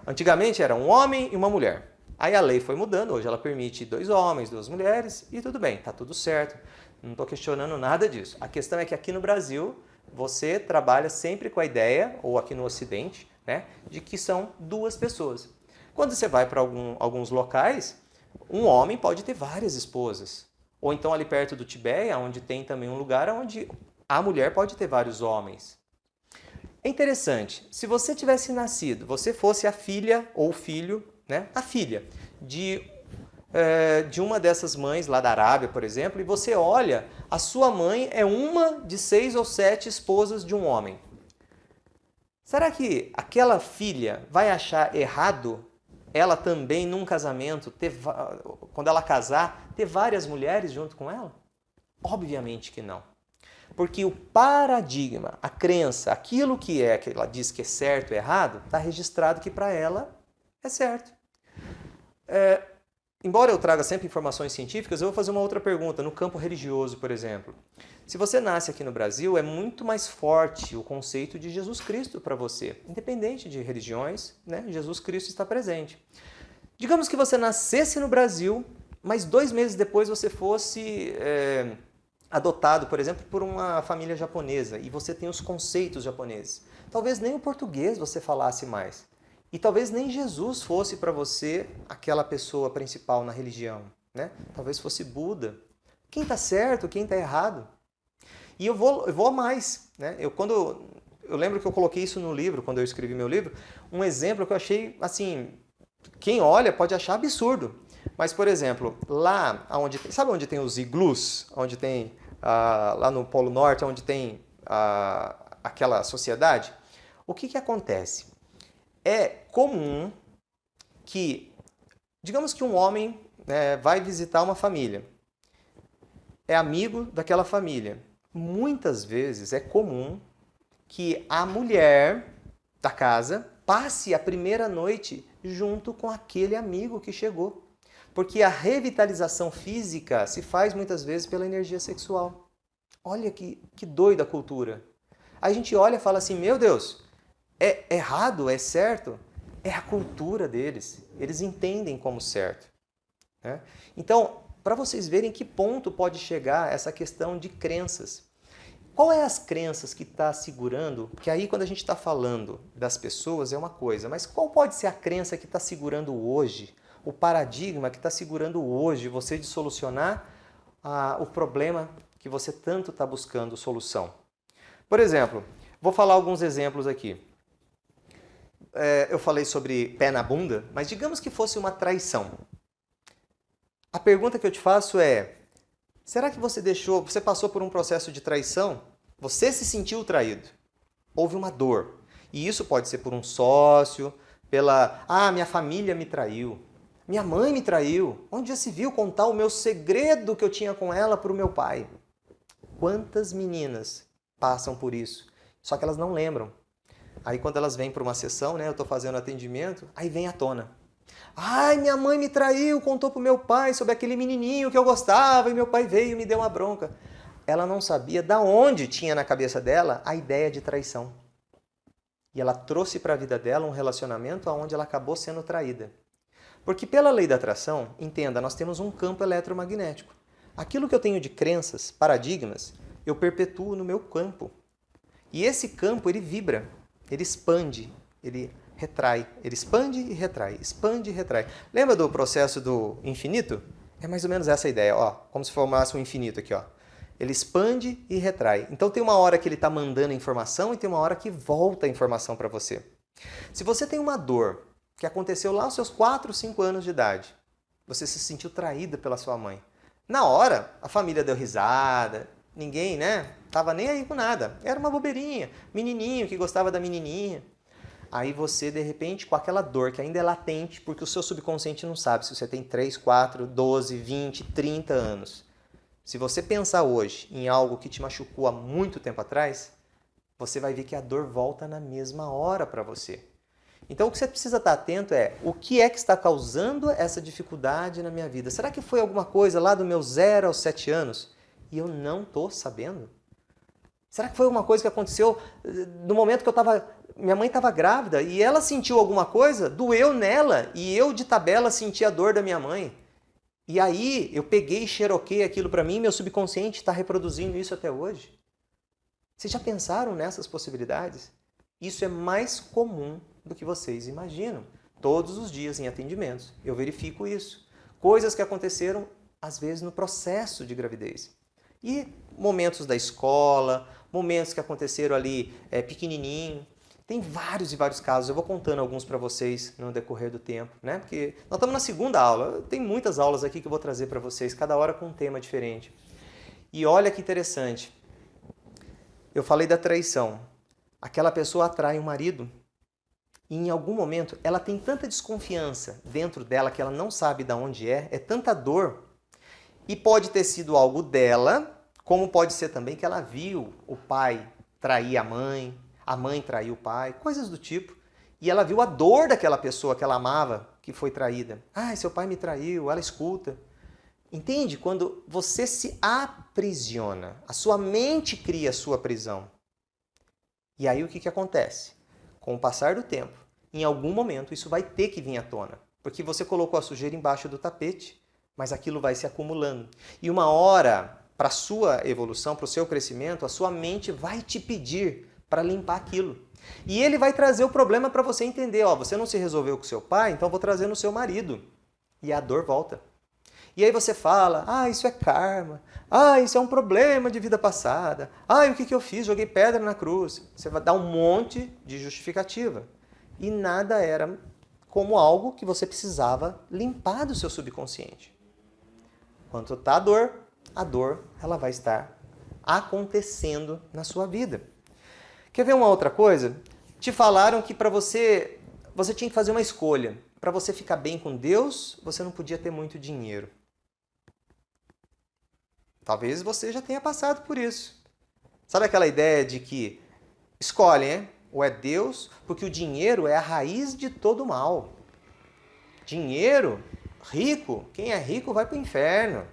Antigamente era um homem e uma mulher. Aí a lei foi mudando, hoje ela permite 2 homens, 2 mulheres e tudo bem, tá tudo certo. Não estou questionando nada disso. A questão é que aqui no Brasil, você trabalha sempre com a ideia, ou aqui no Ocidente, né, de que são 2 pessoas. Quando você vai para alguns locais, um homem pode ter várias esposas. Ou então ali perto do Tibete, onde tem também um lugar onde a mulher pode ter vários homens. É interessante, se você tivesse nascido, você fosse a filha ou o filho, né, a filha de uma dessas mães lá da Arábia, por exemplo, e você olha, a sua mãe é uma de 6 ou 7 esposas de um homem. Será que aquela filha vai achar errado ela também, num casamento, quando ela casar, ter várias mulheres junto com ela? Obviamente que não. Porque o paradigma, a crença, aquilo que ela diz que é certo ou errado, está registrado que para ela é certo. Embora eu traga sempre informações científicas, eu vou fazer uma outra pergunta, no campo religioso, por exemplo. Se você nasce aqui no Brasil, é muito mais forte o conceito de Jesus Cristo para você. Independente de religiões, né? Jesus Cristo está presente. Digamos que você nascesse no Brasil, mas 2 meses depois você fosse adotado, por exemplo, por uma família japonesa e você tem os conceitos japoneses. Talvez nem o português você falasse mais. E talvez nem Jesus fosse para você aquela pessoa principal na religião, né? Talvez fosse Buda. Quem está certo, quem está errado? E eu vou a mais, né? Eu lembro que eu coloquei isso no livro, quando eu escrevi meu livro, um exemplo que eu achei, assim, quem olha pode achar absurdo. Mas, por exemplo, lá onde sabe onde tem os iglus, onde tem lá no Polo Norte, onde tem aquela sociedade, o que acontece? É comum que, digamos que um homem vai visitar uma família, é amigo daquela família. Muitas vezes é comum que a mulher da casa passe a primeira noite junto com aquele amigo que chegou. Porque a revitalização física se faz muitas vezes pela energia sexual. Olha que doida a cultura. A gente olha e fala assim, meu Deus, é errado, é certo? É a cultura deles. Eles entendem como certo, né? Então, para vocês verem que ponto pode chegar essa questão de crenças. Qual é as crenças que está segurando? Porque aí quando a gente está falando das pessoas é uma coisa, mas qual pode ser a crença que está segurando hoje? O paradigma que está segurando hoje você de solucionar o problema que você tanto está buscando solução. Por exemplo, vou falar alguns exemplos aqui. Eu falei sobre pé na bunda, mas digamos que fosse uma traição. A pergunta que eu te faço é, será que você passou por um processo de traição? Você se sentiu traído? Houve uma dor. E isso pode ser por um sócio, minha família me traiu, minha mãe me traiu. Onde já se viu contar o meu segredo que eu tinha com ela para o meu pai? Quantas meninas passam por isso? Só que elas não lembram. Aí quando elas vêm para uma sessão, né, eu estou fazendo atendimento, aí vem à tona. Ai, minha mãe me traiu, contou pro meu pai sobre aquele menininho que eu gostava e meu pai veio e me deu uma bronca. Ela não sabia de onde tinha na cabeça dela a ideia de traição. E ela trouxe para a vida dela um relacionamento onde ela acabou sendo traída. Porque pela lei da atração, entenda, nós temos um campo eletromagnético. Aquilo que eu tenho de crenças, paradigmas, eu perpetuo no meu campo. E esse campo, ele vibra, ele expande, ele retrai. Ele expande e retrai, expande e retrai. Lembra do processo do infinito? É mais ou menos essa a ideia, ó, como se formasse um infinito aqui, ó. Ele expande e retrai. Então tem uma hora que ele está mandando informação e tem uma hora que volta a informação para você. Se você tem uma dor que aconteceu lá aos seus 4, 5 anos de idade, você se sentiu traída pela sua mãe. Na hora, a família deu risada, ninguém, né, tava nem aí com nada. Era uma bobeirinha, menininho que gostava da menininha. Aí você, de repente, com aquela dor que ainda é latente, porque o seu subconsciente não sabe se você tem 3, 4, 12, 20, 30 anos. Se você pensar hoje em algo que te machucou há muito tempo atrás, você vai ver que a dor volta na mesma hora para você. Então o que você precisa estar atento é o que é que está causando essa dificuldade na minha vida. Será que foi alguma coisa lá do meu 0 aos 7 anos e eu não estou sabendo? Será que foi uma coisa que aconteceu no momento que minha mãe estava grávida e ela sentiu alguma coisa, doeu nela e eu de tabela senti a dor da minha mãe? E aí eu peguei e xeroquei aquilo para mim e meu subconsciente está reproduzindo isso até hoje. Vocês já pensaram nessas possibilidades? Isso é mais comum do que vocês imaginam. Todos os dias em atendimentos eu verifico isso. Coisas que aconteceram às vezes no processo de gravidez. E momentos da escola, momentos que aconteceram ali pequenininho. Tem vários e vários casos, eu vou contando alguns para vocês no decorrer do tempo, né? Porque nós estamos na segunda aula, tem muitas aulas aqui que eu vou trazer para vocês, cada hora com um tema diferente. E olha que interessante, eu falei da traição. Aquela pessoa atrai um marido e em algum momento ela tem tanta desconfiança dentro dela que ela não sabe de onde é tanta dor. E pode ter sido algo dela, como pode ser também que ela viu o pai trair a mãe traiu o pai, coisas do tipo. E ela viu a dor daquela pessoa que ela amava, que foi traída. Ah, seu pai me traiu, ela escuta. Entende? Quando você se aprisiona, a sua mente cria a sua prisão. E aí o que acontece? Com o passar do tempo, em algum momento isso vai ter que vir à tona. Porque você colocou a sujeira embaixo do tapete, mas aquilo vai se acumulando. E uma hora, para a sua evolução, para o seu crescimento, a sua mente vai te pedir para limpar aquilo. E ele vai trazer o problema para você entender. Ó, você não se resolveu com seu pai, então vou trazer no seu marido. E a dor volta. E aí você fala, isso é karma. Isso é um problema de vida passada. O que eu fiz? Joguei pedra na cruz. Você vai dar um monte de justificativa. E nada era como algo que você precisava limpar do seu subconsciente. Quando está a dor ela vai estar acontecendo na sua vida. Quer ver uma outra coisa? Te falaram que para você tinha que fazer uma escolha. Para você ficar bem com Deus, você não podia ter muito dinheiro. Talvez você já tenha passado por isso. Sabe aquela ideia de que escolhe, hein? Ou é Deus, porque o dinheiro é a raiz de todo mal. Dinheiro, rico, quem é rico vai para o inferno.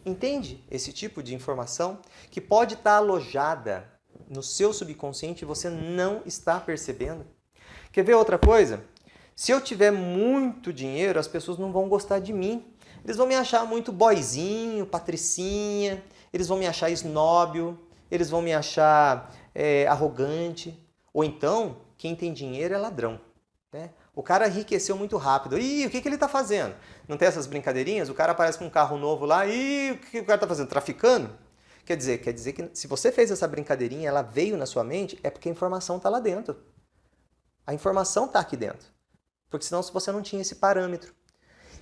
Entende esse tipo de informação que pode estar alojada no seu subconsciente e você não está percebendo? Quer ver outra coisa? Se eu tiver muito dinheiro, as pessoas não vão gostar de mim. Eles vão me achar muito boyzinho, patricinha, eles vão me achar esnóbio, eles vão me achar arrogante. Ou então, quem tem dinheiro é ladrão, né? O cara enriqueceu muito rápido. Ih, o que ele está fazendo? Não tem essas brincadeirinhas? O cara aparece com um carro novo lá, e o que o cara está fazendo? Traficando? Quer dizer que se você fez essa brincadeirinha, ela veio na sua mente, é porque a informação está lá dentro. A informação está aqui dentro. Porque senão você não tinha esse parâmetro.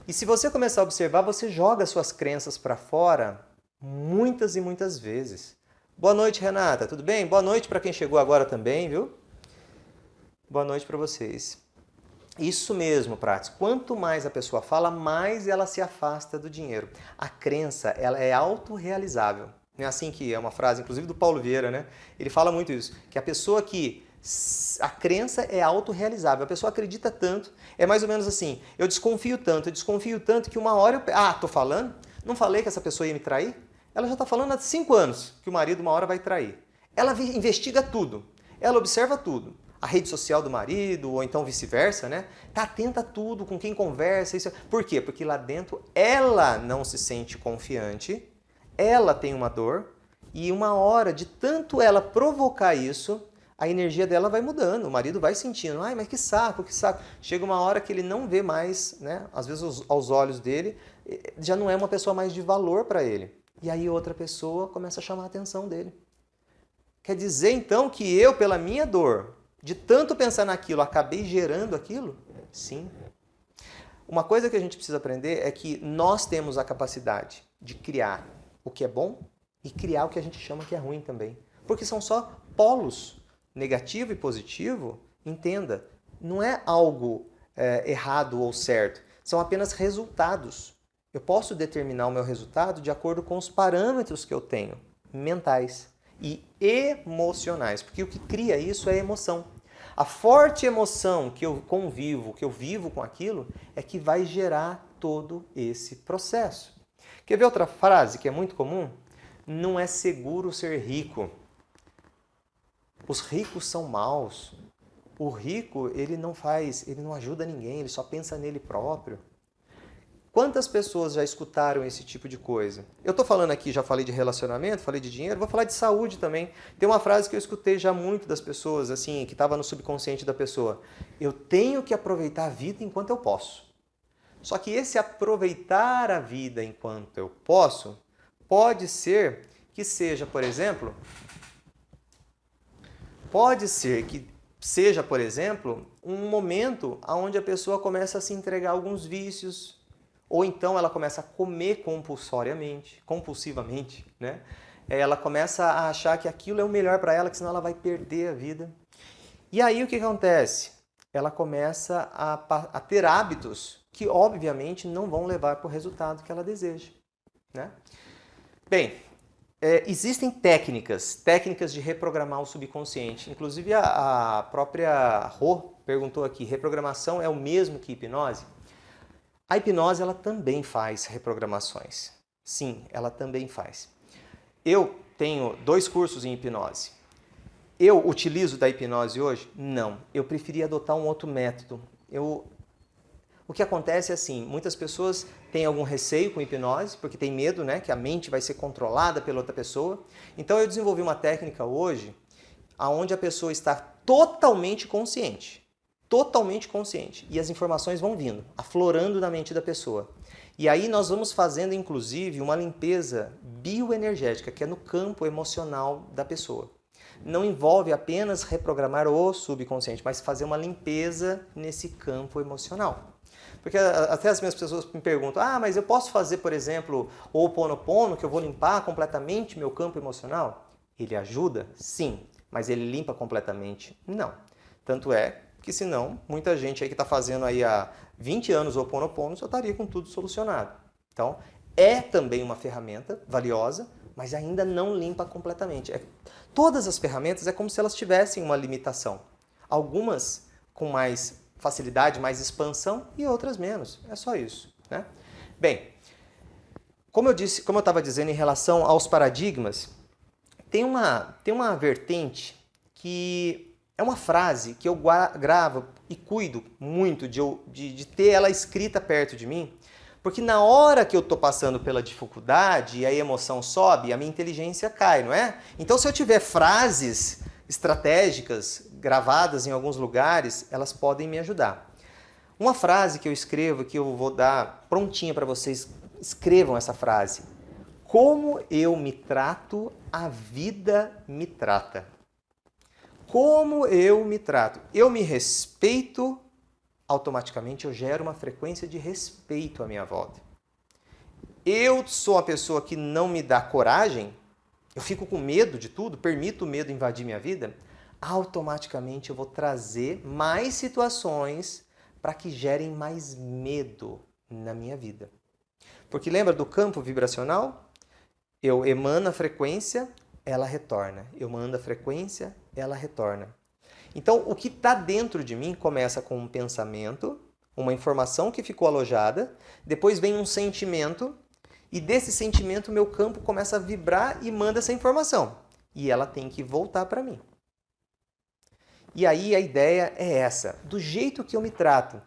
E se você começar a observar, você joga suas crenças para fora muitas e muitas vezes. Boa noite, Renata. Tudo bem? Boa noite para quem chegou agora também, viu? Boa noite para vocês. Isso mesmo, Prates. Quanto mais a pessoa fala, mais ela se afasta do dinheiro. A crença, ela é autorrealizável. Não é assim que é uma frase, inclusive do Paulo Vieira, né? Ele fala muito isso, que a pessoa que... A crença é autorrealizável. A pessoa acredita tanto, é mais ou menos assim, eu desconfio tanto que uma hora eu... Ah, tô falando? Não falei que essa pessoa ia me trair? Ela já está falando há 5 anos que o marido uma hora vai trair. Ela investiga tudo, ela observa tudo. A rede social do marido, ou então vice-versa, né? Tá atenta a tudo, com quem conversa. Isso... Por quê? Porque lá dentro ela não se sente confiante, ela tem uma dor, e uma hora de tanto ela provocar isso, a energia dela vai mudando, o marido vai sentindo, ai, mas que saco, que saco. Chega uma hora que ele não vê mais, né? Às vezes aos olhos dele, já não é uma pessoa mais de valor para ele. E aí outra pessoa começa a chamar a atenção dele. Quer dizer, então, que eu, pela minha dor, de tanto pensar naquilo, acabei gerando aquilo? Sim. Uma coisa que a gente precisa aprender é que nós temos a capacidade de criar o que é bom e criar o que a gente chama que é ruim também. Porque são só polos. Negativo e positivo, entenda, não é algo errado ou certo. São apenas resultados. Eu posso determinar o meu resultado de acordo com os parâmetros que eu tenho, mentais e emocionais. Porque o que cria isso é a emoção. A forte emoção que eu convivo, que eu vivo com aquilo, é que vai gerar todo esse processo. Quer ver outra frase que é muito comum? Não é seguro ser rico. Os ricos são maus. O rico, ele não ajuda ninguém, ele só pensa nele próprio. Quantas pessoas já escutaram esse tipo de coisa? Eu estou falando aqui, já falei de relacionamento, falei de dinheiro, vou falar de saúde também. Tem uma frase que eu escutei já muito das pessoas, assim, que estava no subconsciente da pessoa. Eu tenho que aproveitar a vida enquanto eu posso. Só que esse aproveitar a vida enquanto eu posso, pode ser que seja, por exemplo, um momento onde a pessoa começa a se entregar a alguns vícios, ou então ela começa a comer compulsivamente, né? Ela começa a achar que aquilo é o melhor para ela, que senão ela vai perder a vida. E aí o que acontece? Ela começa a ter hábitos que obviamente não vão levar para o resultado que ela deseja, né? Bem, existem técnicas de reprogramar o subconsciente. Inclusive a própria Rô perguntou aqui, reprogramação é o mesmo que hipnose? A hipnose ela também faz reprogramações. Sim, ela também faz. Eu tenho 2 cursos em hipnose. Eu utilizo da hipnose hoje? Não. Eu preferi adotar um outro método. O que acontece é assim, muitas pessoas têm algum receio com hipnose, porque tem medo, né, que a mente vai ser controlada pela outra pessoa. Então eu desenvolvi uma técnica hoje, onde a pessoa está totalmente consciente. Totalmente consciente. E as informações vão vindo, aflorando na mente da pessoa. E aí nós vamos fazendo, inclusive, uma limpeza bioenergética, que é no campo emocional da pessoa. Não envolve apenas reprogramar o subconsciente, mas fazer uma limpeza nesse campo emocional. Porque até as minhas pessoas me perguntam, mas eu posso fazer, por exemplo, o Ho'oponopono, que eu vou limpar completamente meu campo emocional? Ele ajuda? Sim. Mas ele limpa completamente? Não. Tanto é que senão, muita gente aí que está fazendo aí há 20 anos o Ho'oponopono já estaria com tudo solucionado. Então, é também uma ferramenta valiosa, mas ainda não limpa completamente. Todas as ferramentas é como se elas tivessem uma limitação. Algumas com mais facilidade, mais expansão e outras menos. É só isso, né? Bem, como eu estava dizendo em relação aos paradigmas, tem uma vertente que é uma frase que eu gravo e cuido muito de ter ela escrita perto de mim, porque na hora que eu estou passando pela dificuldade e a emoção sobe, a minha inteligência cai, não é? Então, se eu tiver frases estratégicas gravadas em alguns lugares, elas podem me ajudar. Uma frase que eu escrevo, que eu vou dar prontinha para vocês, escrevam essa frase. Como eu me trato, a vida me trata. Como eu me trato? Eu me respeito, automaticamente eu gero uma frequência de respeito à minha volta. Eu sou a pessoa que não me dá coragem, eu fico com medo de tudo, permito o medo invadir minha vida, automaticamente eu vou trazer mais situações para que gerem mais medo na minha vida. Porque lembra do campo vibracional? Eu emano a frequência, ela retorna. Eu mando a frequência, ela retorna. Então, o que está dentro de mim começa com um pensamento, uma informação que ficou alojada, depois vem um sentimento, e desse sentimento meu campo começa a vibrar e manda essa informação. E ela tem que voltar para mim. E aí a ideia é essa, do jeito que eu me trato.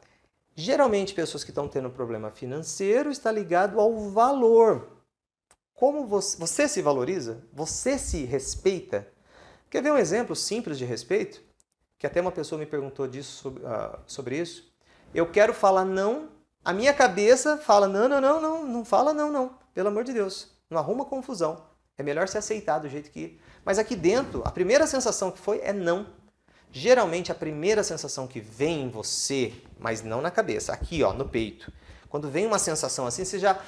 Geralmente, pessoas que estão tendo problema financeiro está ligado ao valor. Como você se valoriza? Você se respeita? Quer ver um exemplo simples de respeito? Que até uma pessoa me perguntou sobre isso. Eu quero falar não, a minha cabeça fala não fala não, pelo amor de Deus, não arruma confusão. É melhor se aceitar do jeito que... Mas aqui dentro, a primeira sensação que foi é não. Geralmente a primeira sensação que vem em você, mas não na cabeça, aqui ó, no peito. Quando vem uma sensação assim, você já...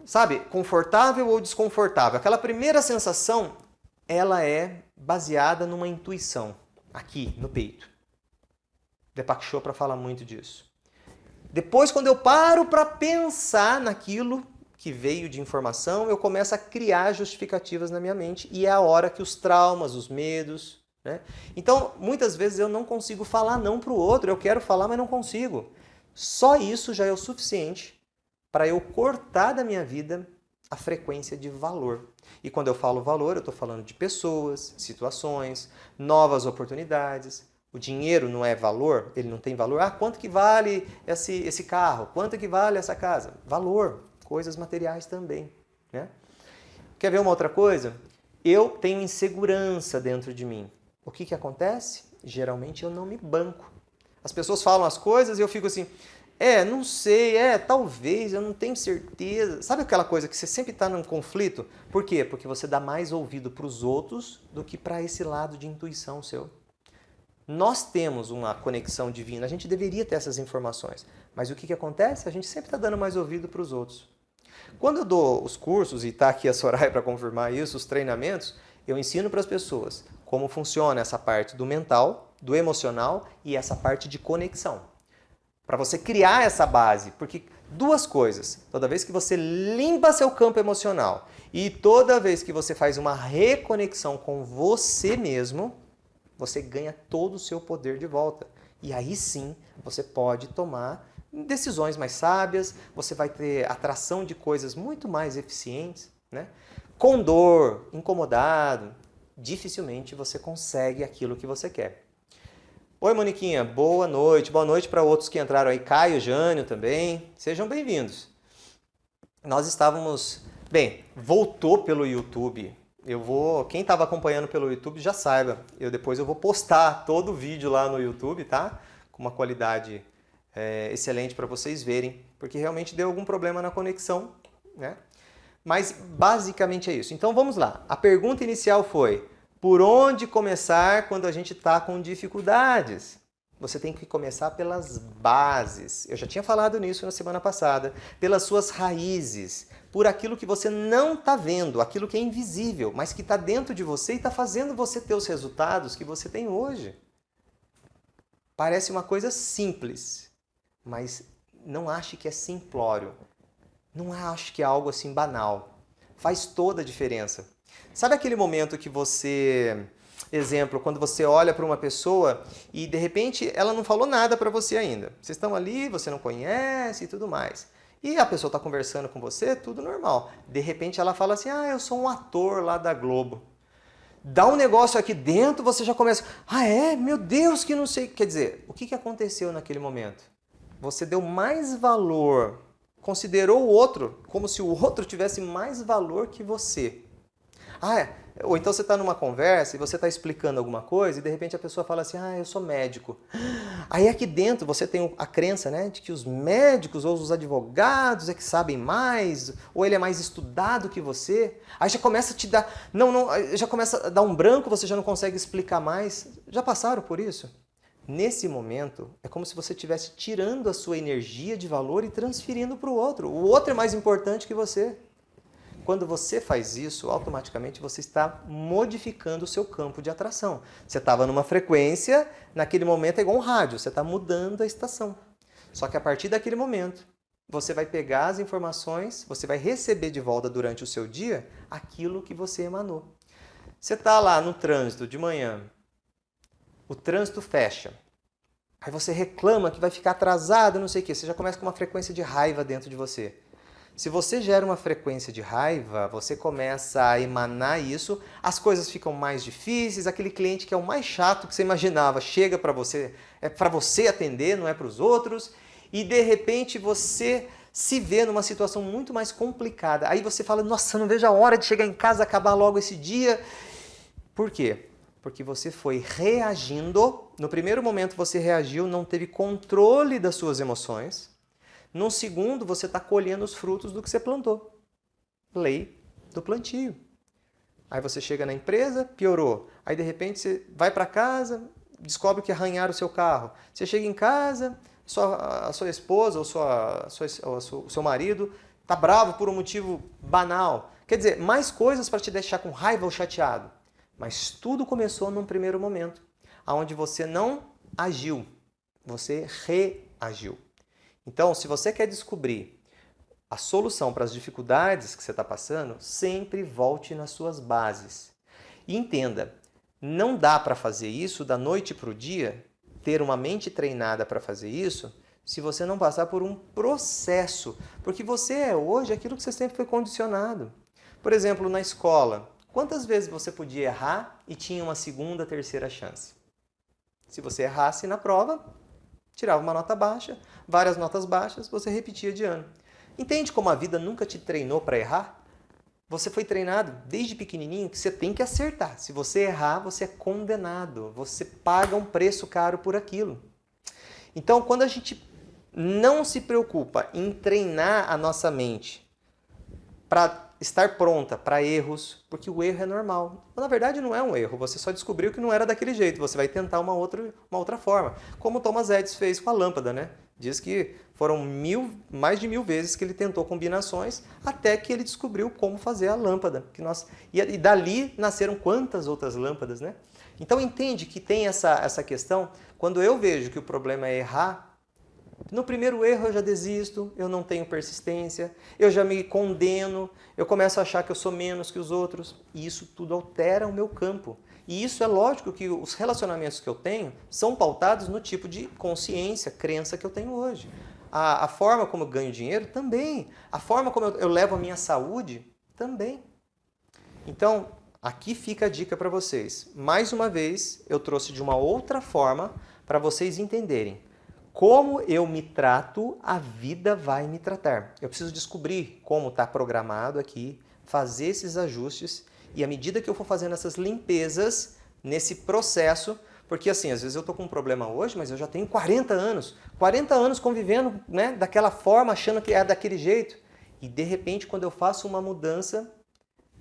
Sabe, confortável ou desconfortável. Aquela primeira sensação, ela é baseada numa intuição, aqui no peito. Deepak Chopra fala muito disso. Depois, quando eu paro para pensar naquilo que veio de informação, eu começo a criar justificativas na minha mente e é a hora que os traumas, os medos... né? Então, muitas vezes eu não consigo falar não para o outro, eu quero falar, mas não consigo. Só isso já é o suficiente para eu cortar da minha vida a frequência de valor. E quando eu falo valor, eu estou falando de pessoas, situações, novas oportunidades. O dinheiro não é valor, ele não tem valor. Ah, quanto que vale esse carro? Quanto que vale essa casa? Valor, coisas materiais também, né? Quer ver uma outra coisa? Eu tenho insegurança dentro de mim. O que acontece? Geralmente eu não me banco. As pessoas falam as coisas e eu fico assim... não sei, talvez, eu não tenho certeza. Sabe aquela coisa que você sempre está num conflito? Por quê? Porque você dá mais ouvido para os outros do que para esse lado de intuição seu. Nós temos uma conexão divina, a gente deveria ter essas informações. Mas o que acontece? A gente sempre está dando mais ouvido para os outros. Quando eu dou os cursos, e está aqui a Soraya para confirmar isso, os treinamentos, eu ensino para as pessoas como funciona essa parte do mental, do emocional e essa parte de conexão. Para você criar essa base, porque duas coisas, toda vez que você limpa seu campo emocional e toda vez que você faz uma reconexão com você mesmo, você ganha todo o seu poder de volta. E aí sim, você pode tomar decisões mais sábias, você vai ter atração de coisas muito mais eficientes, né? Com dor, incomodado, dificilmente você consegue aquilo que você quer. Oi, Moniquinha, boa noite. Boa noite para outros que entraram aí. Caio, Jânio também. Sejam bem-vindos. Nós estávamos... Bem, voltou pelo YouTube. Quem estava acompanhando pelo YouTube já saiba. Depois eu vou postar todo o vídeo lá no YouTube, tá? Com uma qualidade excelente para vocês verem. Porque realmente deu algum problema na conexão, né? Mas basicamente é isso. Então vamos lá. A pergunta inicial foi... Por onde começar quando a gente está com dificuldades? Você tem que começar pelas bases. Eu já tinha falado nisso na semana passada. Pelas suas raízes. Por aquilo que você não está vendo, aquilo que é invisível, mas que está dentro de você e está fazendo você ter os resultados que você tem hoje. Parece uma coisa simples, mas não ache que é simplório. Não ache que é algo assim banal. Faz toda a diferença. Sabe aquele momento que você, exemplo, quando você olha para uma pessoa e de repente ela não falou nada para você ainda. Vocês estão ali, você não conhece e tudo mais. E a pessoa está conversando com você, tudo normal. De repente ela fala assim, eu sou um ator lá da Globo. Dá um negócio aqui dentro, você já começa, meu Deus, que não sei. Quer dizer, o que aconteceu naquele momento? Você deu mais valor, considerou o outro como se o outro tivesse mais valor que você. Ou então você está numa conversa e você está explicando alguma coisa e de repente a pessoa fala assim, eu sou médico. Aí aqui dentro você tem a crença, né, de que os médicos ou os advogados é que sabem mais, ou ele é mais estudado que você. Aí já começa a te dar, já começa a dar um branco, você já não consegue explicar mais. Já passaram por isso? Nesse momento, é como se você estivesse tirando a sua energia de valor e transferindo para o outro. O outro é mais importante que você. Quando você faz isso, automaticamente você está modificando o seu campo de atração. Você estava numa frequência, naquele momento é igual um rádio, você está mudando a estação. Só que a partir daquele momento, você vai pegar as informações, você vai receber de volta durante o seu dia aquilo que você emanou. Você está lá no trânsito de manhã, o trânsito fecha. Aí você reclama que vai ficar atrasado, não sei o quê. Você já começa com uma frequência de raiva dentro de você. Se você gera uma frequência de raiva, você começa a emanar isso, as coisas ficam mais difíceis, aquele cliente que é o mais chato que você imaginava chega para você, é para você atender, não é para os outros, e de repente você se vê numa situação muito mais complicada. Aí você fala, nossa, não vejo a hora de chegar em casa, acabar logo esse dia. Por quê? Porque você foi reagindo, no primeiro momento você reagiu, não teve controle das suas emoções. No segundo, você está colhendo os frutos do que você plantou. Lei do plantio. Aí você chega na empresa, piorou. Aí de repente você vai para casa, descobre que arranharam o seu carro. Você chega em casa, a sua esposa ou o seu marido está bravo por um motivo banal. Quer dizer, mais coisas para te deixar com raiva ou chateado. Mas tudo começou num primeiro momento, onde você não agiu, você reagiu. Então, se você quer descobrir a solução para as dificuldades que você está passando, sempre volte nas suas bases. E entenda, não dá para fazer isso da noite para o dia, ter uma mente treinada para fazer isso, se você não passar por um processo. Porque você é hoje aquilo que você sempre foi condicionado. Por exemplo, na escola, quantas vezes você podia errar e tinha uma segunda, terceira chance? Se você errasse na prova, tirava uma nota baixa, várias notas baixas, você repetia de ano. Entende como a vida nunca te treinou para errar? Você foi treinado desde pequenininho que você tem que acertar. Se você errar, você é condenado. Você paga um preço caro por aquilo. Então, quando a gente não se preocupa em treinar a nossa mente para estar pronta para erros, porque o erro é normal. Mas, na verdade, não é um erro. Você só descobriu que não era daquele jeito. Você vai tentar uma outra forma. Como Thomas Edison fez com a lâmpada, né? Diz que foram mais de 1000 vezes que ele tentou combinações até que ele descobriu como fazer a lâmpada. E dali nasceram quantas outras lâmpadas, né? Então entende que tem essa questão. Quando eu vejo que o problema é errar, no primeiro erro eu já desisto, eu não tenho persistência, eu já me condeno, eu começo a achar que eu sou menos que os outros. E isso tudo altera o meu campo. E isso é lógico que os relacionamentos que eu tenho são pautados no tipo de consciência, crença que eu tenho hoje. A forma como eu ganho dinheiro também. A forma como eu levo a minha saúde também. Então, aqui fica a dica para vocês. Mais uma vez, eu trouxe de uma outra forma para vocês entenderem. Como eu me trato, a vida vai me tratar. Eu preciso descobrir como está programado aqui, fazer esses ajustes e à medida que eu for fazendo essas limpezas nesse processo, porque assim, às vezes eu estou com um problema hoje, mas eu já tenho 40 anos. 40 anos convivendo, né, daquela forma, achando que é daquele jeito. E de repente, quando eu faço uma mudança,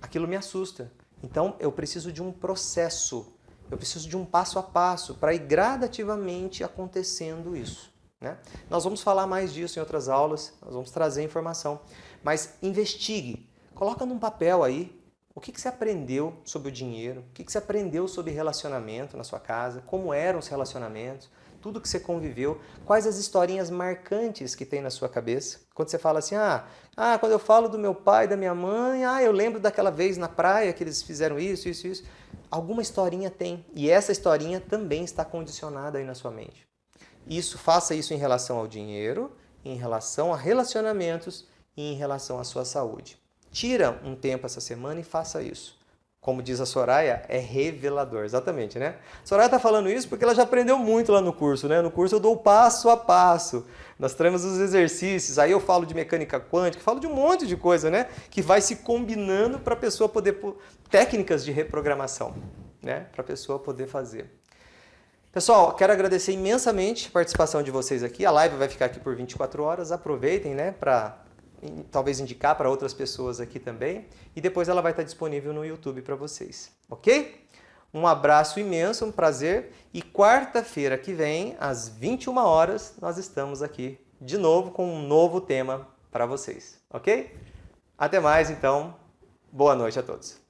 aquilo me assusta. Então, eu preciso de um processo. Eu preciso de um passo a passo para ir gradativamente acontecendo isso, né? Nós vamos falar mais disso em outras aulas, nós vamos trazer informação. Mas investigue, coloca num papel aí o que você aprendeu sobre o dinheiro, o que você aprendeu sobre relacionamento na sua casa, como eram os relacionamentos, tudo que você conviveu, quais as historinhas marcantes que tem na sua cabeça. Quando você fala assim, quando eu falo do meu pai, da minha mãe, eu lembro daquela vez na praia que eles fizeram isso. Alguma historinha tem. E essa historinha também está condicionada aí na sua mente. Faça isso em relação ao dinheiro, em relação a relacionamentos e em relação à sua saúde. Tira um tempo essa semana e faça isso. como diz a Soraya, é revelador, exatamente, né? A Soraya está falando isso porque ela já aprendeu muito lá no curso, né? No curso eu dou passo a passo, nós temos os exercícios, aí eu falo de mecânica quântica, falo de um monte de coisa, né? Que vai se combinando para a pessoa poder, técnicas de reprogramação, né? Para a pessoa poder fazer. Pessoal, quero agradecer imensamente a participação de vocês aqui, a live vai ficar aqui por 24 horas, aproveitem, né? Para talvez indicar para outras pessoas aqui também, e depois ela vai estar disponível no YouTube para vocês, ok? Um abraço imenso, um prazer, e quarta-feira que vem, às 21 horas, nós estamos aqui de novo com um novo tema para vocês, ok? Até mais, então, boa noite a todos.